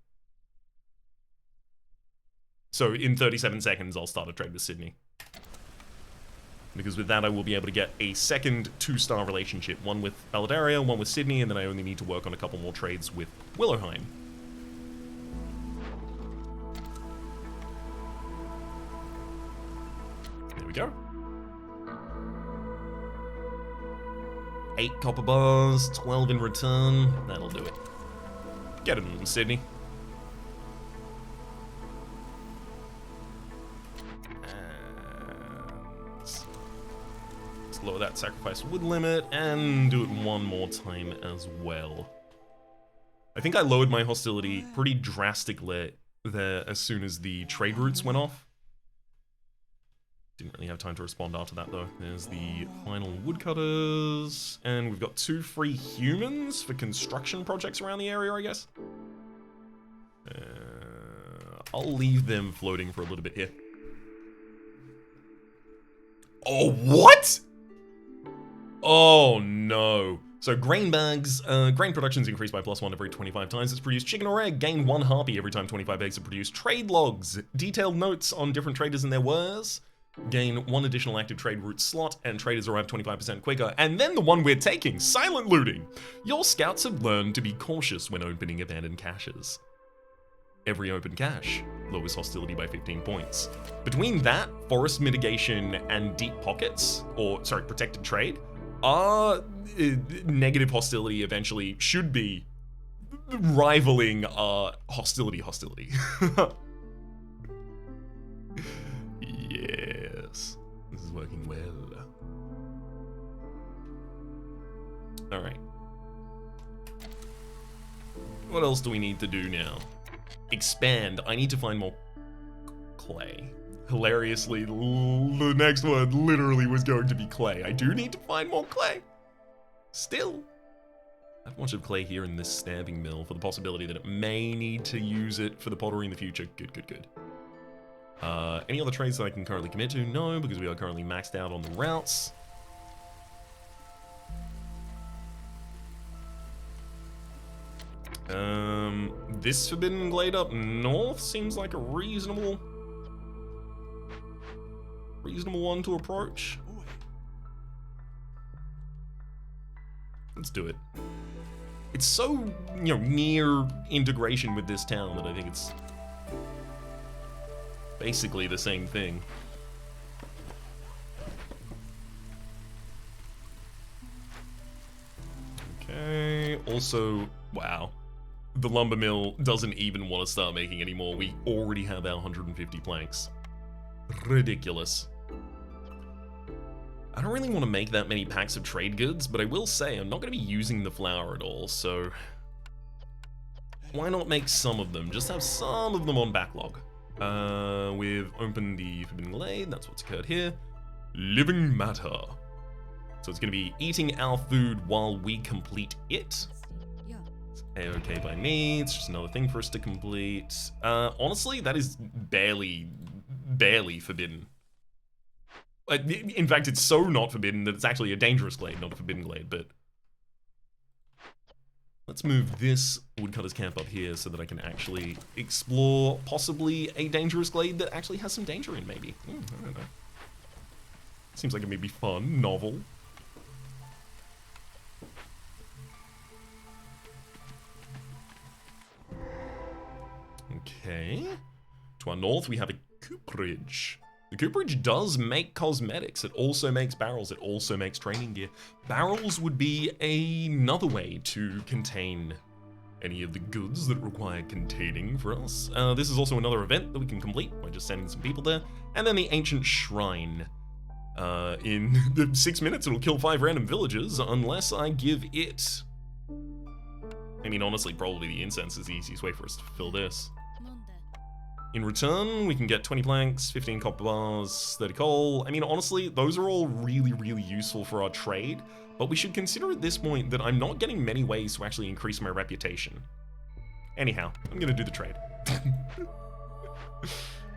So in 37 seconds, I'll start a trade with Sydney. Because with that, I will be able to get a second 2-star relationship. 1 with Balladaria, 1 with Sydney, and then I only need to work on a couple more trades with Willowheim. There we go. 8 copper bars, 12 in return. That'll do it. Get it in, Sydney. Lower that sacrifice wood limit and do it 1 more time as well. I think I lowered my hostility pretty drastically there as soon as the trade routes went off. Didn't really have time to respond after that though. There's the final woodcutters, and we've got 2 free humans for construction projects around the area, I guess. I'll leave them floating for a little bit here. Oh, what? Oh no. So grain bags, grain production's increased by +1 every 25 times it's produced. Chicken or egg, gain 1 harpy every time 25 eggs are produced. Trade logs, detailed notes on different traders and their wares. Gain 1 additional active trade route slot, and traders arrive 25% quicker. And then the one we're taking, silent looting. Your scouts have learned to be cautious when opening abandoned caches. Every open cache lowers hostility by 15 points. Between that, forest mitigation, and deep pockets, or sorry, protected trade, negative hostility eventually should be rivaling hostility. Yes, this is working well. All right. What else do we need to do now? Expand. I need to find more clay. Hilariously, the next one literally was going to be clay. I do need to find more clay. Still, I have much of clay here in this stabbing mill for the possibility that it may need to use it for the pottery in the future. Good. Any other trades that I can currently commit to? No, because we are currently maxed out on the routes. This Forbidden Glade up north seems like a reasonable one to approach. Let's do it. It's so, near integration with this town that I think it's basically the same thing. Okay, also, wow. The lumber mill doesn't even want to start making anymore. We already have our 150 planks. Ridiculous. I don't really want to make that many packs of trade goods, but I will say I'm not going to be using the flour at all, so why not make some of them? Just have some of them on backlog. We've opened the Forbidden Glade, that's what's occurred here. Living matter. So it's going to be eating our food while we complete it. Okay by me, it's just another thing for us to complete. Honestly, that is barely forbidden. In fact, it's so not forbidden that it's actually a dangerous glade, not a forbidden glade, but let's move this woodcutter's camp up here so that I can actually explore possibly a dangerous glade that actually has some danger in, maybe. I don't know. Seems like it may be fun, novel. Okay. To our north, we have a cooperage. The cooperage does make cosmetics. It also makes barrels. It also makes training gear. Barrels would be another way to contain any of the goods that require containing for us. This is also another event that we can complete by just sending some people there. And then the ancient shrine. In the 6 minutes, it'll kill 5 random villagers unless I give it. I mean, honestly, probably the incense is the easiest way for us to fulfill this. In return, we can get 20 planks, 15 copper bars, 30 coal. I mean, honestly, those are all really useful for our trade, but we should consider at this point that I'm not getting many ways to actually increase my reputation. Anyhow, I'm gonna do the trade.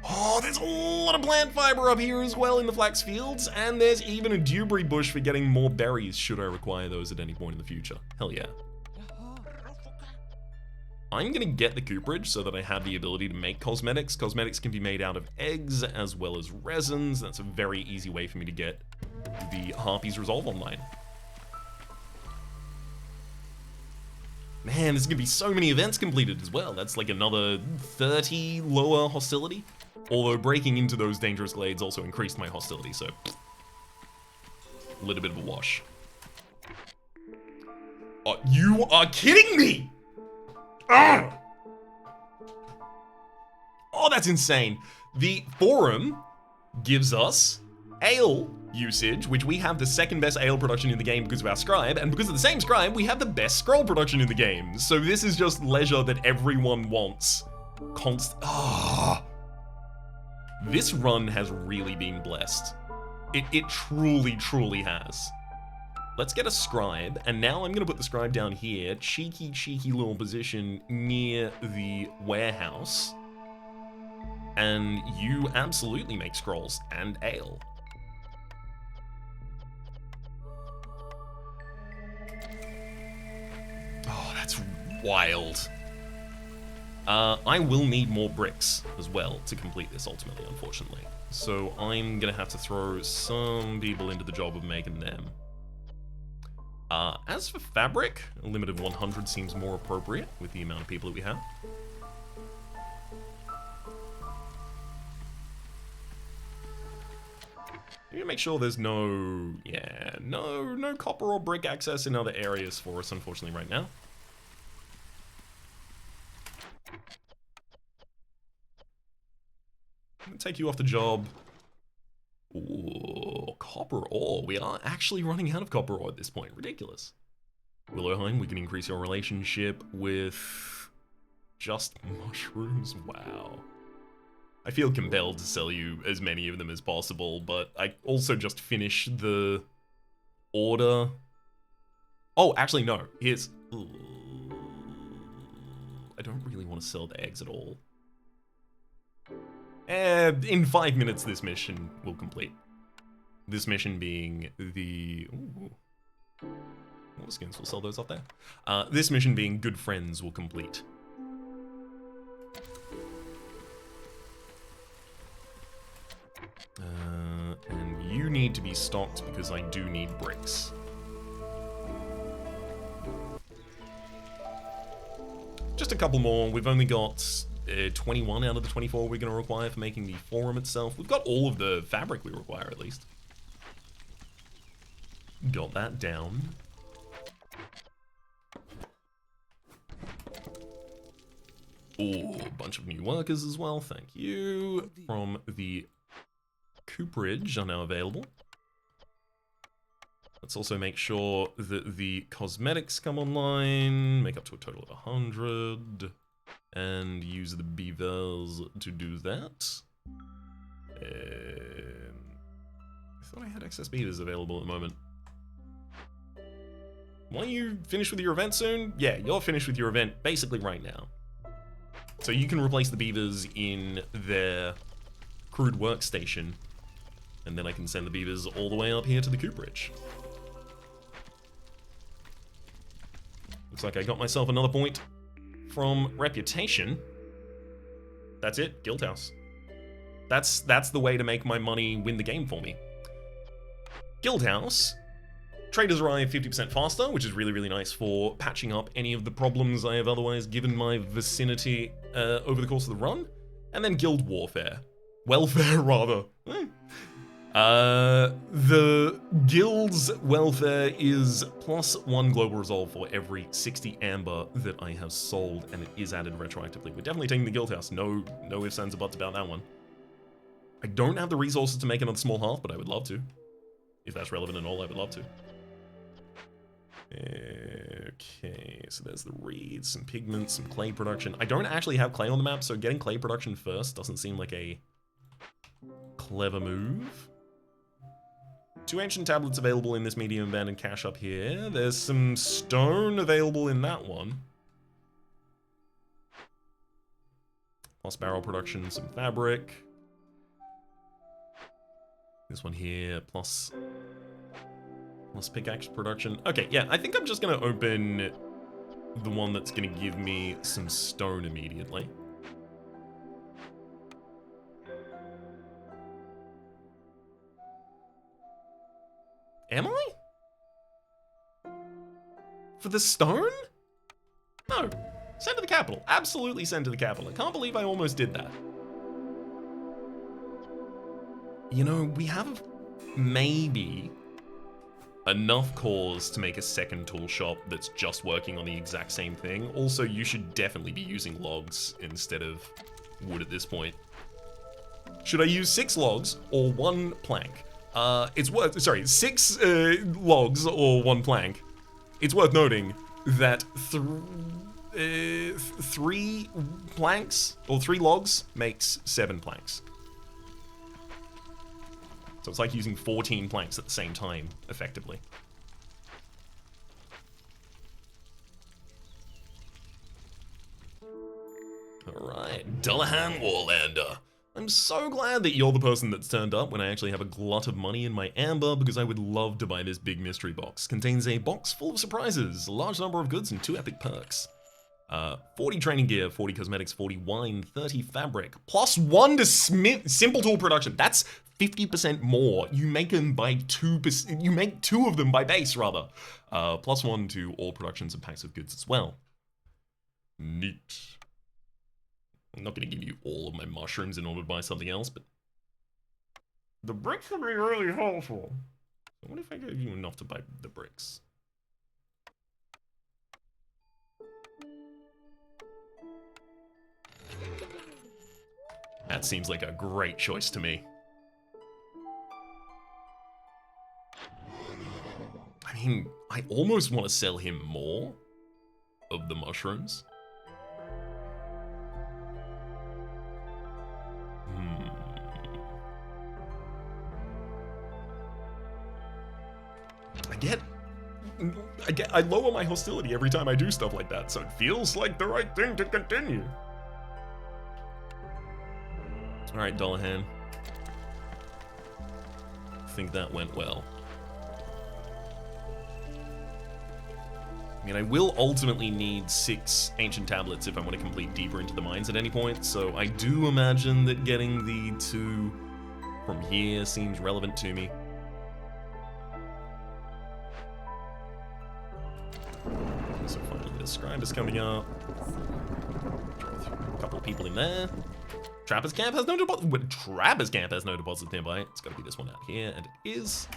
Oh, there's a lot of plant fiber up here as well in the flax fields, and there's even a dewberry bush for getting more berries should I require those at any point in the future. Hell yeah. I'm gonna get the cooperage so that I have the ability to make cosmetics. Cosmetics can be made out of eggs as well as resins. That's a very easy way for me to get the Harpies Resolve online. Man, there's gonna be so many events completed as well. That's like another 30 lower hostility. Although breaking into those dangerous glades also increased my hostility, so a little bit of a wash. Oh, you are kidding me! Oh, that's insane. The forum gives us ale usage, which we have the second best ale production in the game because of our scribe, and because of the same scribe, we have the best scroll production in the game. So this is just leisure that everyone wants. This run has really been blessed. It truly has. Let's get a scribe, and now I'm gonna put the scribe down here, cheeky little position near the warehouse. And you absolutely make scrolls and ale. Oh, that's wild. I will need more bricks as well to complete this ultimately, unfortunately. So I'm gonna have to throw some people into the job of making them. As for fabric, a limit of 100 seems more appropriate with the amount of people that we have. You make sure there's no copper or brick access in other areas for us, unfortunately, right now. I'm gonna take you off the job. Ooh, copper ore. We are actually running out of copper ore at this point. Ridiculous. Willowheim, we can increase your relationship with just mushrooms. Wow. I feel compelled to sell you as many of them as possible, but I also just finished the order. Oh, actually, no. Here's... I don't really want to sell the eggs at all. In 5 minutes, this mission will complete. This mission being the... Ooh. What skins? We'll sell those off there. This mission being good friends will complete. And you need to be stocked because I do need bricks. Just a couple more. We've only got 21 out of the 24 we're going to require for making the forum itself. We've got all of the fabric we require, at least. Got that down. Oh, a bunch of new workers as well. Thank you. From the cooperage are now available. Let's also make sure that the cosmetics come online, make up to a total of 100, and use the beavers to do that. I thought I had excess beavers available at the moment. Won't you finish with your event soon? Yeah, you're finished with your event basically right now. So you can replace the beavers in their crude workstation, and then I can send the beavers all the way up here to the cooperage. Looks like I got myself another point from reputation. That's it, Guildhouse. That's the way to make my money win the game for me. Guildhouse. Traders arrive 50% faster, which is really, really nice for patching up any of the problems I have otherwise given my vicinity over the course of the run. And then guild warfare. Welfare, rather. The guild's welfare is +1 global resolve for every 60 amber that I have sold, and it is added retroactively. We're definitely taking the guild house. No ifs, ands, or buts about that one. I don't have the resources to make another small hearth, but I would love to. If that's relevant at all, I would love to. Okay, so there's the reeds, some pigments, some clay production. I don't actually have clay on the map, so getting clay production first doesn't seem like a clever move. 2 ancient tablets available in this medium abandoned cache up here. There's some stone available in that one. Plus barrel production, some fabric. This one here, plus pickaxe production. Okay, yeah, I think I'm just gonna open the one that's gonna give me some stone immediately. Am I? For the stone? No. Send to the capital. Absolutely send to the capital. I can't believe I almost did that. You know, we have maybe enough cores to make a second tool shop that's just working on the exact same thing. Also, you should definitely be using logs instead of wood at this point. Should I use 6 logs or 1 plank? It's worth, sorry, 6 logs or 1 plank. It's worth noting that 3 planks or 3 logs makes 7 planks. So it's like using 14 planks at the same time, effectively. Alright, Dullahan Warlander. I'm so glad that you're the person that's turned up when I actually have a glut of money in my amber, because I would love to buy this big mystery box. Contains a box full of surprises, a large number of goods, and 2 epic perks. 40 training gear, 40 cosmetics, 40 wine, 30 fabric, +1 to simple tool production. That's 50% more. You make them by 2%. You make 2 of them by base, rather. +1 to all productions and packs of goods as well. Neat. I'm not going to give you all of my mushrooms in order to buy something else, but the bricks would be really helpful. So what if I gave you enough to buy the bricks? That seems like a great choice to me. I mean, I almost want to sell him more of the mushrooms. I lower my hostility every time I do stuff like that, so it feels like the right thing to continue. Alright, Dullahan. I think that went well. I mean, I will ultimately need 6 ancient tablets if I want to complete deeper into the mines at any point, so I do imagine that getting the 2 from here seems relevant to me. So finally the scribe is coming up. A couple of people in there. Trapper's Camp has no deposit. Trapper's Camp has no deposits nearby. It's got to be this one out here, and it is.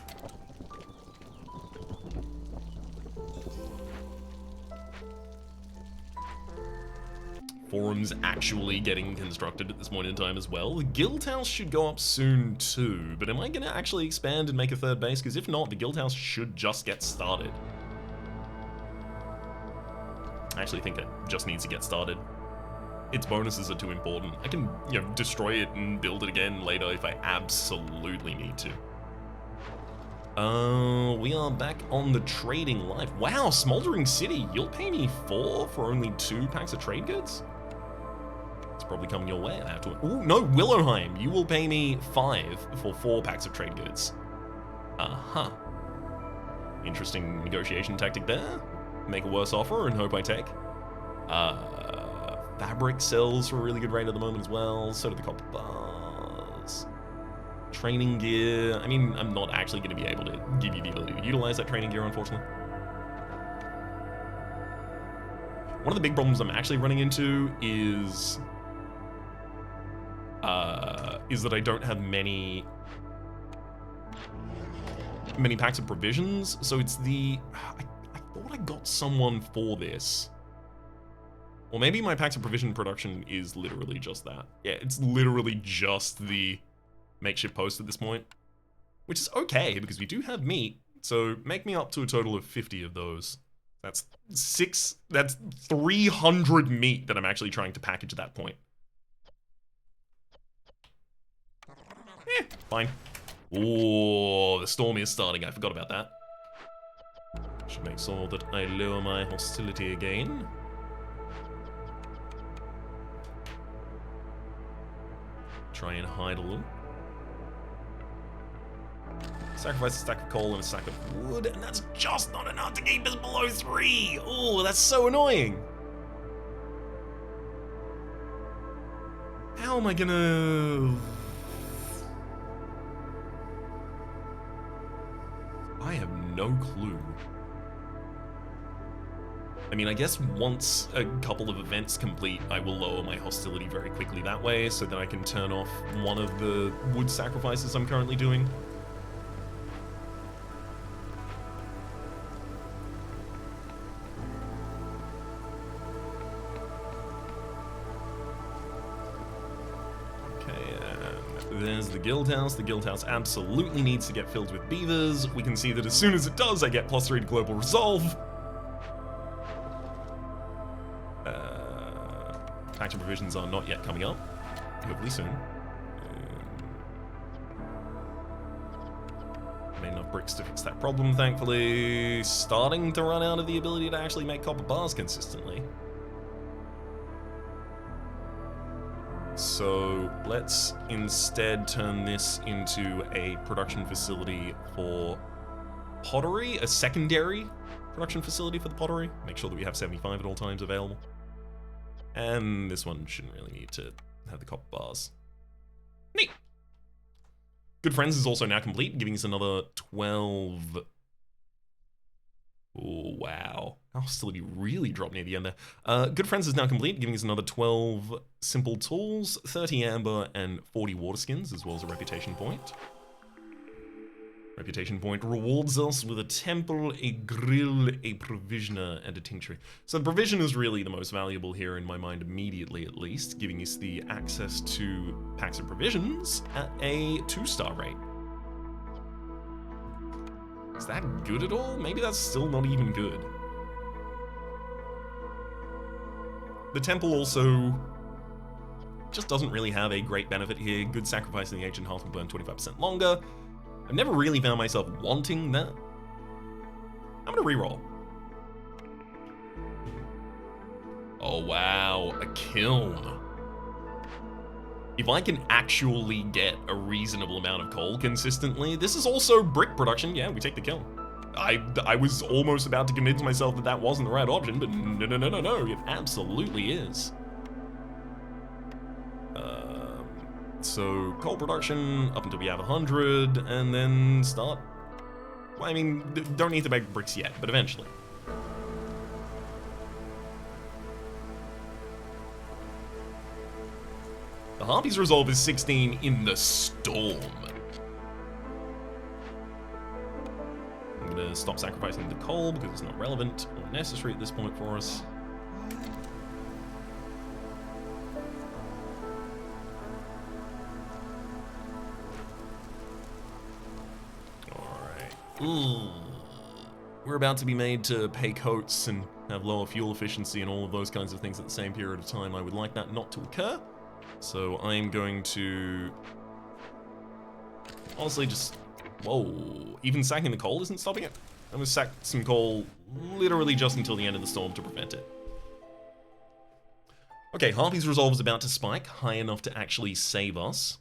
Forums actually getting constructed at this point in time as well. The guild house should go up soon too, but am I going to actually expand and make a third base? Because if not, the guild house should just get started. I actually think it just needs to get started. Its bonuses are too important. I can, you know, destroy it and build it again later if I absolutely need to. We are back on the trading life. Wow, Smoldering City, you'll pay me 4 for only 2 packs of trade goods? It's probably coming your way. I have to. Ooh, no, Willowheim, you will pay me 5 for 4 packs of trade goods. Uh-huh. Interesting negotiation tactic there. Make a worse offer and hope I take. Fabric sells for a really good rate at the moment as well. So do the copper bars. Training gear. I mean, I'm not actually going to be able to give you the ability to utilize that training gear, unfortunately. One of the big problems I'm actually running into is that I don't have many packs of provisions. So it's the I thought I got someone for this. Or maybe my packs of provision production is literally just that. Yeah, it's literally just the makeshift post at this point. Which is okay, because we do have meat. So make me up to a total of 50 of those. That's 300 meat that I'm actually trying to package at that point. Fine. Oh, the storm is starting. I forgot about that. Should make sure that I lower my hostility again. Try and hide a little. Sacrifice a stack of coal and a stack of wood, and that's just not enough to keep us below 3. Oh, that's so annoying. How am I gonna... I have no clue. I mean, I guess once a couple of events complete, I will lower my hostility very quickly that way, so that I can turn off one of the wood sacrifices I'm currently doing. There's the guild house. The guild house absolutely needs to get filled with beavers. We can see that as soon as it does, I get +3 to global resolve. Packs of provisions are not yet coming up. Hopefully soon. Made enough bricks to fix that problem, thankfully. Starting to run out of the ability to actually make copper bars consistently. So let's instead turn this into a production facility for pottery, a secondary production facility for the pottery. Make sure that we have 75 at all times available. And this one shouldn't really need to have the copper bars. Neat. Good Friends is also now complete, giving us another 12. Oh, wow. Hostility really dropped near the end there. Good Friends is now complete, giving us another 12 simple tools, 30 amber, and 40 water skins, as well as a reputation point. Reputation point rewards us with a temple, a grill, a provisioner, and a tincture. So the provision is really the most valuable here in my mind immediately, at least, giving us the access to packs of provisions at a 2-star rate. Is that good at all? Maybe that's still not even good. The temple also just doesn't really have a great benefit here. Good sacrifice in the ancient hearth will burn 25% longer. I've never really found myself wanting that. I'm gonna reroll. Oh wow, a kiln. If I can actually get a reasonable amount of coal consistently, this is also brick production. Yeah, we take the kiln. I was almost about to convince myself that that wasn't the right option, but no, it absolutely is. So coal production up until we have 100, and then start. Well, I mean, don't need to make bricks yet, but eventually. The Harpy's resolve is 16 in the storm. I'm gonna stop sacrificing the coal because it's not relevant or necessary at this point for us. Ooh. We're about to be made to pay coats and have lower fuel efficiency and all of those kinds of things at the same period of time. I would like that not to occur. So I'm going to... honestly just... whoa. Even sacking the coal isn't stopping it? I'm going to sack some coal literally just until the end of the storm to prevent it. Okay, Harpy's resolve is about to spike, high enough to actually save us.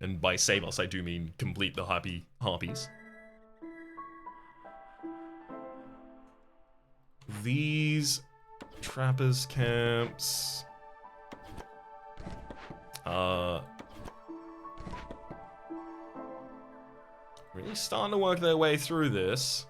And by save us, I do mean complete the Harpies. These trappers' camps are really starting to work their way through this.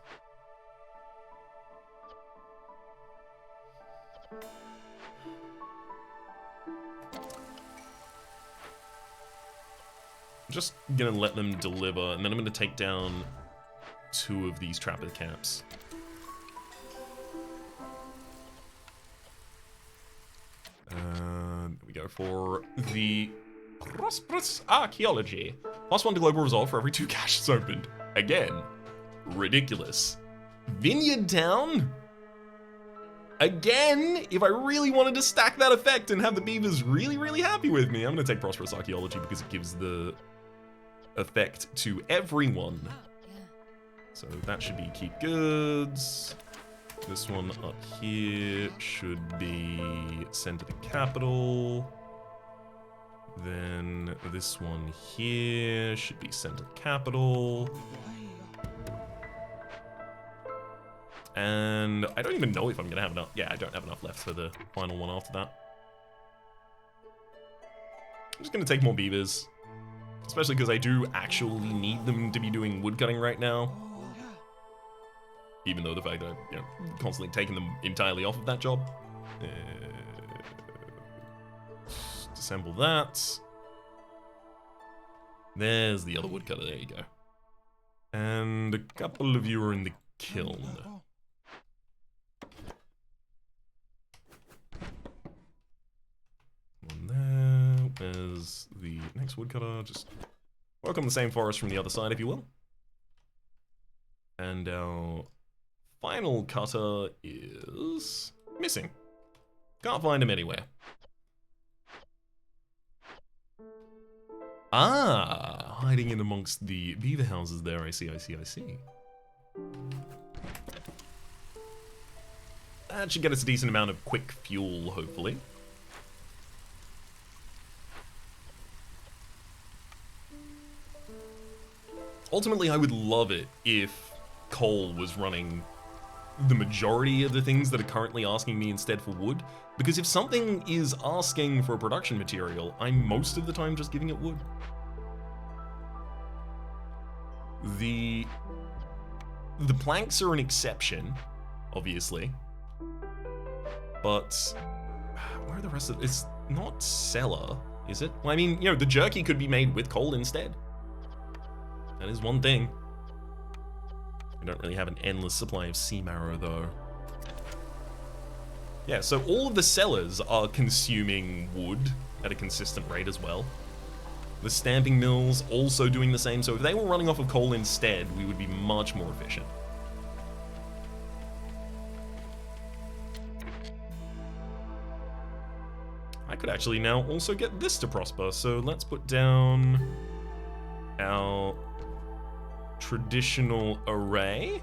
I'm just gonna let them deliver, and then I'm gonna take down 2 of these trapper camps. We go for the prosperous archaeology. +1 to global resolve for every 2 caches opened. Again, ridiculous. Vineyard Town. Again, if I really wanted to stack that effect and have the beavers really, really happy with me, I'm gonna take prosperous archaeology because it gives the effect to everyone. So that should be keep goods. This one up here should be send to the capital. Then this one here should be sent to the capital. And I don't even know if I'm gonna have enough. Yeah, I don't have enough left for the final one after that. I'm just gonna take more beavers. Especially because I do actually need them to be doing woodcutting right now. Even though the fact that I'm, constantly taking them entirely off of that job. Disassemble that. There's the other woodcutter, there you go. And a couple of you are in the kiln. One there. Where's the next woodcutter? Just work on the same forest from the other side, if you will. And our final cutter is missing. Can't find him anywhere. Ah, hiding in amongst the beaver houses there. I see. That should get us a decent amount of quick fuel, hopefully. Ultimately, I would love it if coal was running the majority of the things that are currently asking me instead for wood, because if something is asking for a production material, I'm most of the time just giving it wood. The planks are an exception, obviously, but where are the rest of it? It's not cellar, is it? Well, I mean, the jerky could be made with coal instead. That is one thing. We don't really have an endless supply of sea marrow, though. Yeah, so all of the cellars are consuming wood at a consistent rate as well. The stamping mills also doing the same, so if they were running off of coal instead, we would be much more efficient. I could actually now also get this to prosper, so let's put down our traditional array.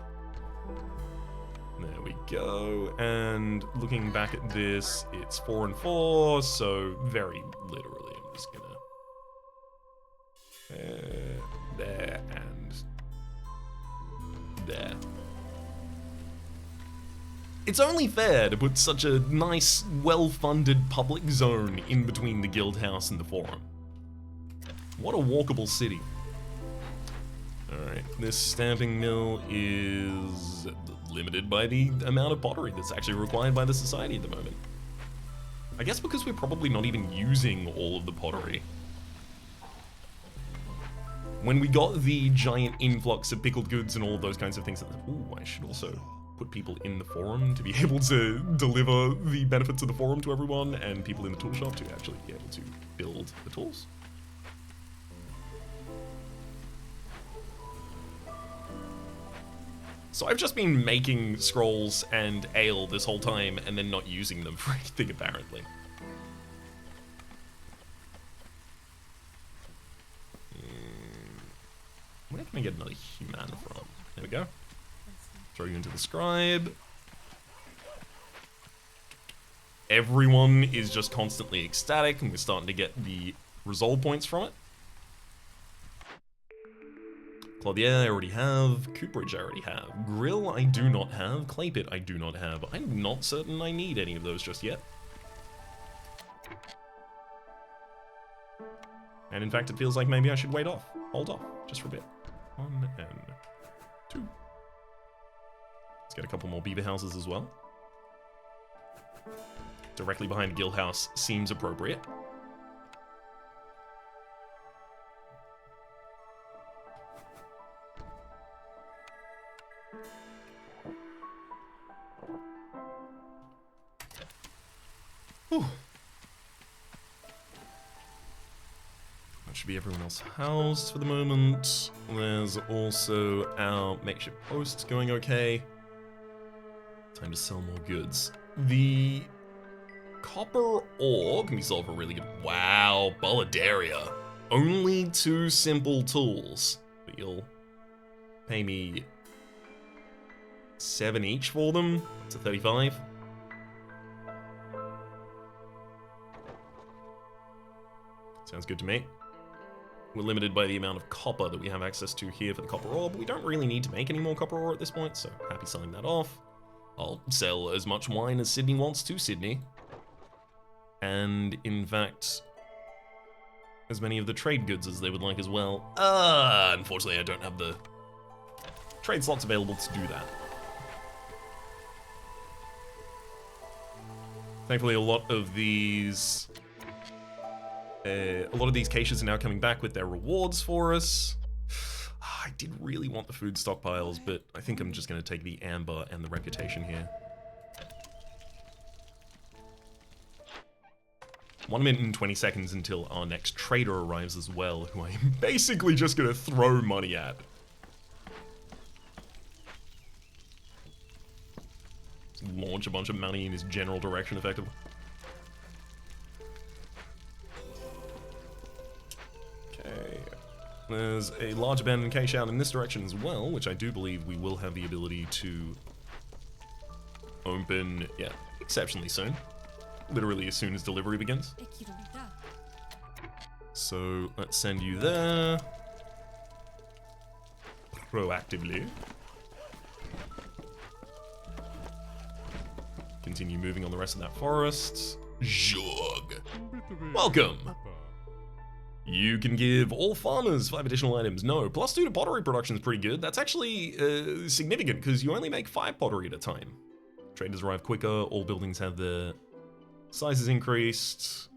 There we go. And looking back at this, it's 4 and 4, so very literally I'm just gonna there and there. It's only fair to put such a nice, well-funded public zone in between the guild house and the forum. What a walkable city. Alright, this stamping mill is limited by the amount of pottery that's actually required by the society at the moment. I guess because we're probably not even using all of the pottery. When we got the giant influx of pickled goods and all of those kinds of things, ooh, I should also put people in the forum to be able to deliver the benefits of the forum to everyone, and people in the tool shop to actually be able to build the tools. So I've just been making scrolls and ale this whole time and then not using them for anything, apparently. Where can I get another human from? There we go. Throw you into the scribe. Everyone is just constantly ecstatic, and we're starting to get the resolve points from it. Claudier I already have. Cooperage I already have. Grill I do not have. Clay pit I do not have. I'm not certain I need any of those just yet. And in fact, it feels like maybe I should wait off. Hold off, just for a bit. 1 and 2. Let's get a couple more beaver houses as well. Directly behind Guild House seems appropriate. Whew. That should be everyone else housed for the moment. There's also our makeshift post going okay. Time to sell more goods. The copper ore can be sold for really good. Wow, Bolidaria. Only 2 simple tools, but you'll pay me 7 each for them. To 35. Sounds good to me. We're limited by the amount of copper that we have access to here for the copper ore, but we don't really need to make any more copper ore at this point, so happy selling that off. I'll sell as much wine as Sydney wants to Sydney. And, in fact, as many of the trade goods as they would like as well. Unfortunately, I don't have the trade slots available to do that. Thankfully, a lot of these caches are now coming back with their rewards for us. I did really want the food stockpiles, but I think I'm just going to take the amber and the reputation here. 1 minute and 20 seconds until our next trader arrives as well, who I'm basically just going to throw money at. Just launch a bunch of money in his general direction, effectively. Okay. There's a large abandoned cache out in this direction as well, which I do believe we will have the ability to open, yeah, exceptionally soon. Literally as soon as delivery begins. So let's send you there. Proactively. Continue moving on the rest of that forest. Zhug. Welcome. You can give all farmers 5 additional items. No, +2 to pottery production is pretty good. That's actually significant because you only make 5 pottery at a time. Traders arrive quicker. All buildings have their sizes increased.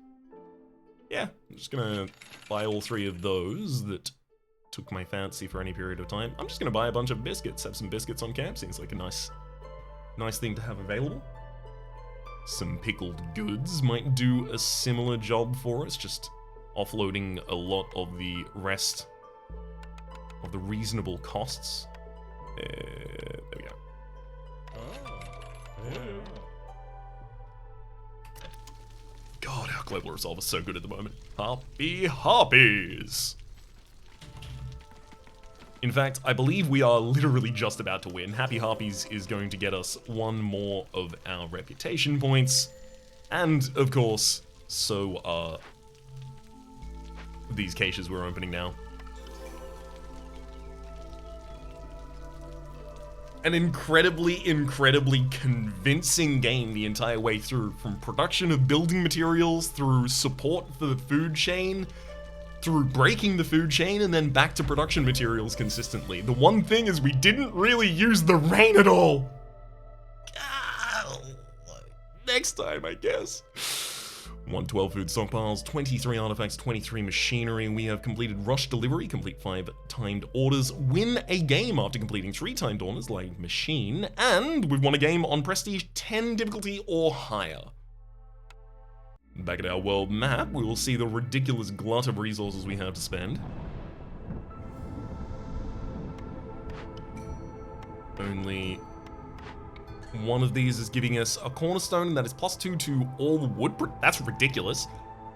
Yeah, I'm just gonna buy all 3 of those that took my fancy for any period of time. I'm just gonna buy a bunch of biscuits. Have some biscuits on camp. Seems like a nice thing to have available. Some pickled goods might do a similar job for us, just offloading a lot of the rest of the reasonable costs. There we go. God, our global resolve is so good at the moment. Happy Harpies! In fact, I believe we are literally just about to win. Happy Harpies is going to get us 1 more of our reputation points. And, of course, so are these caches we're opening now. An incredibly convincing game the entire way through, from production of building materials, through support for the food chain, through breaking the food chain, and then back to production materials consistently. The one thing is we didn't really use the rain at all. Next time, I guess. 112 food stockpiles, 23 artifacts, 23 machinery. We have completed rush delivery, complete 5 timed orders, win a game after completing 3 timed orders like machine, and we've won a game on prestige 10 difficulty or higher. Back at our world map, we will see the ridiculous glut of resources we have to spend. Only one of these is giving us a cornerstone that is +2 to all wood. That's ridiculous.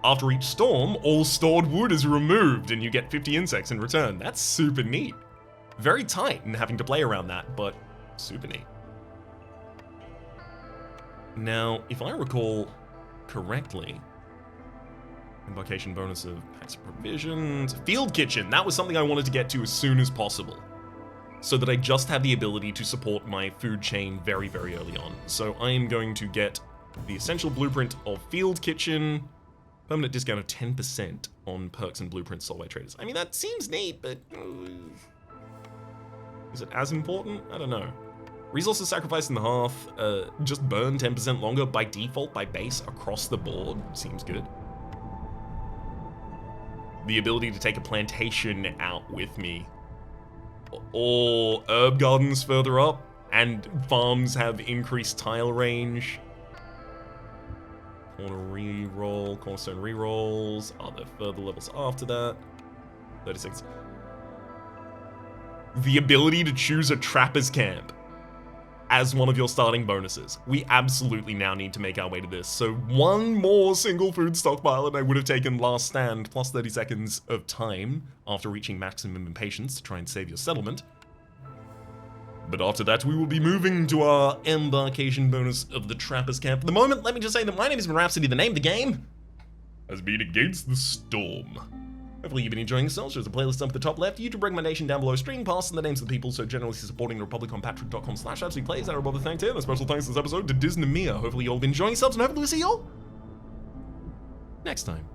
After each storm, all stored wood is removed and you get 50 insects in return. That's super neat. Very tight and having to play around that, but super neat. Now, if I recall correctly, embarkation bonus of packs of provisions, field kitchen, that was something I wanted to get to as soon as possible, so that I just have the ability to support my food chain very, very early on. So I am going to get the essential blueprint of field kitchen, permanent discount of 10% on perks and blueprints sold by traders. I mean, that seems neat, but is it as important? I don't know. Resources sacrificed in the half, just burn 10% longer by default, by base, across the board. Seems good. The ability to take a plantation out with me, or herb gardens further up, and farms have increased tile range. Corner reroll, cornerstone rerolls. Are there further levels after that? 36. The ability to choose a trapper's camp as one of your starting bonuses. We absolutely now need to make our way to this. So one more single food stockpile and I would have taken last stand plus 30 seconds of time after reaching maximum impatience to try and save your settlement. But after that, we will be moving to our embarkation bonus of the Trapper's Camp. For the moment, let me just say that my name is Rhapsody. The name of the game has been Against the Storm. Hopefully you've been enjoying yourselves. There's a playlist up at the top left, YouTube recommendation down below, stream pass, and the names of the people so generously supporting the Republic on patreon.com/RhapsodyPlays. That are above the thank you. And a special thanks this episode to Disney Mia. Hopefully you all been enjoying yourselves, and hopefully we'll see you all next time.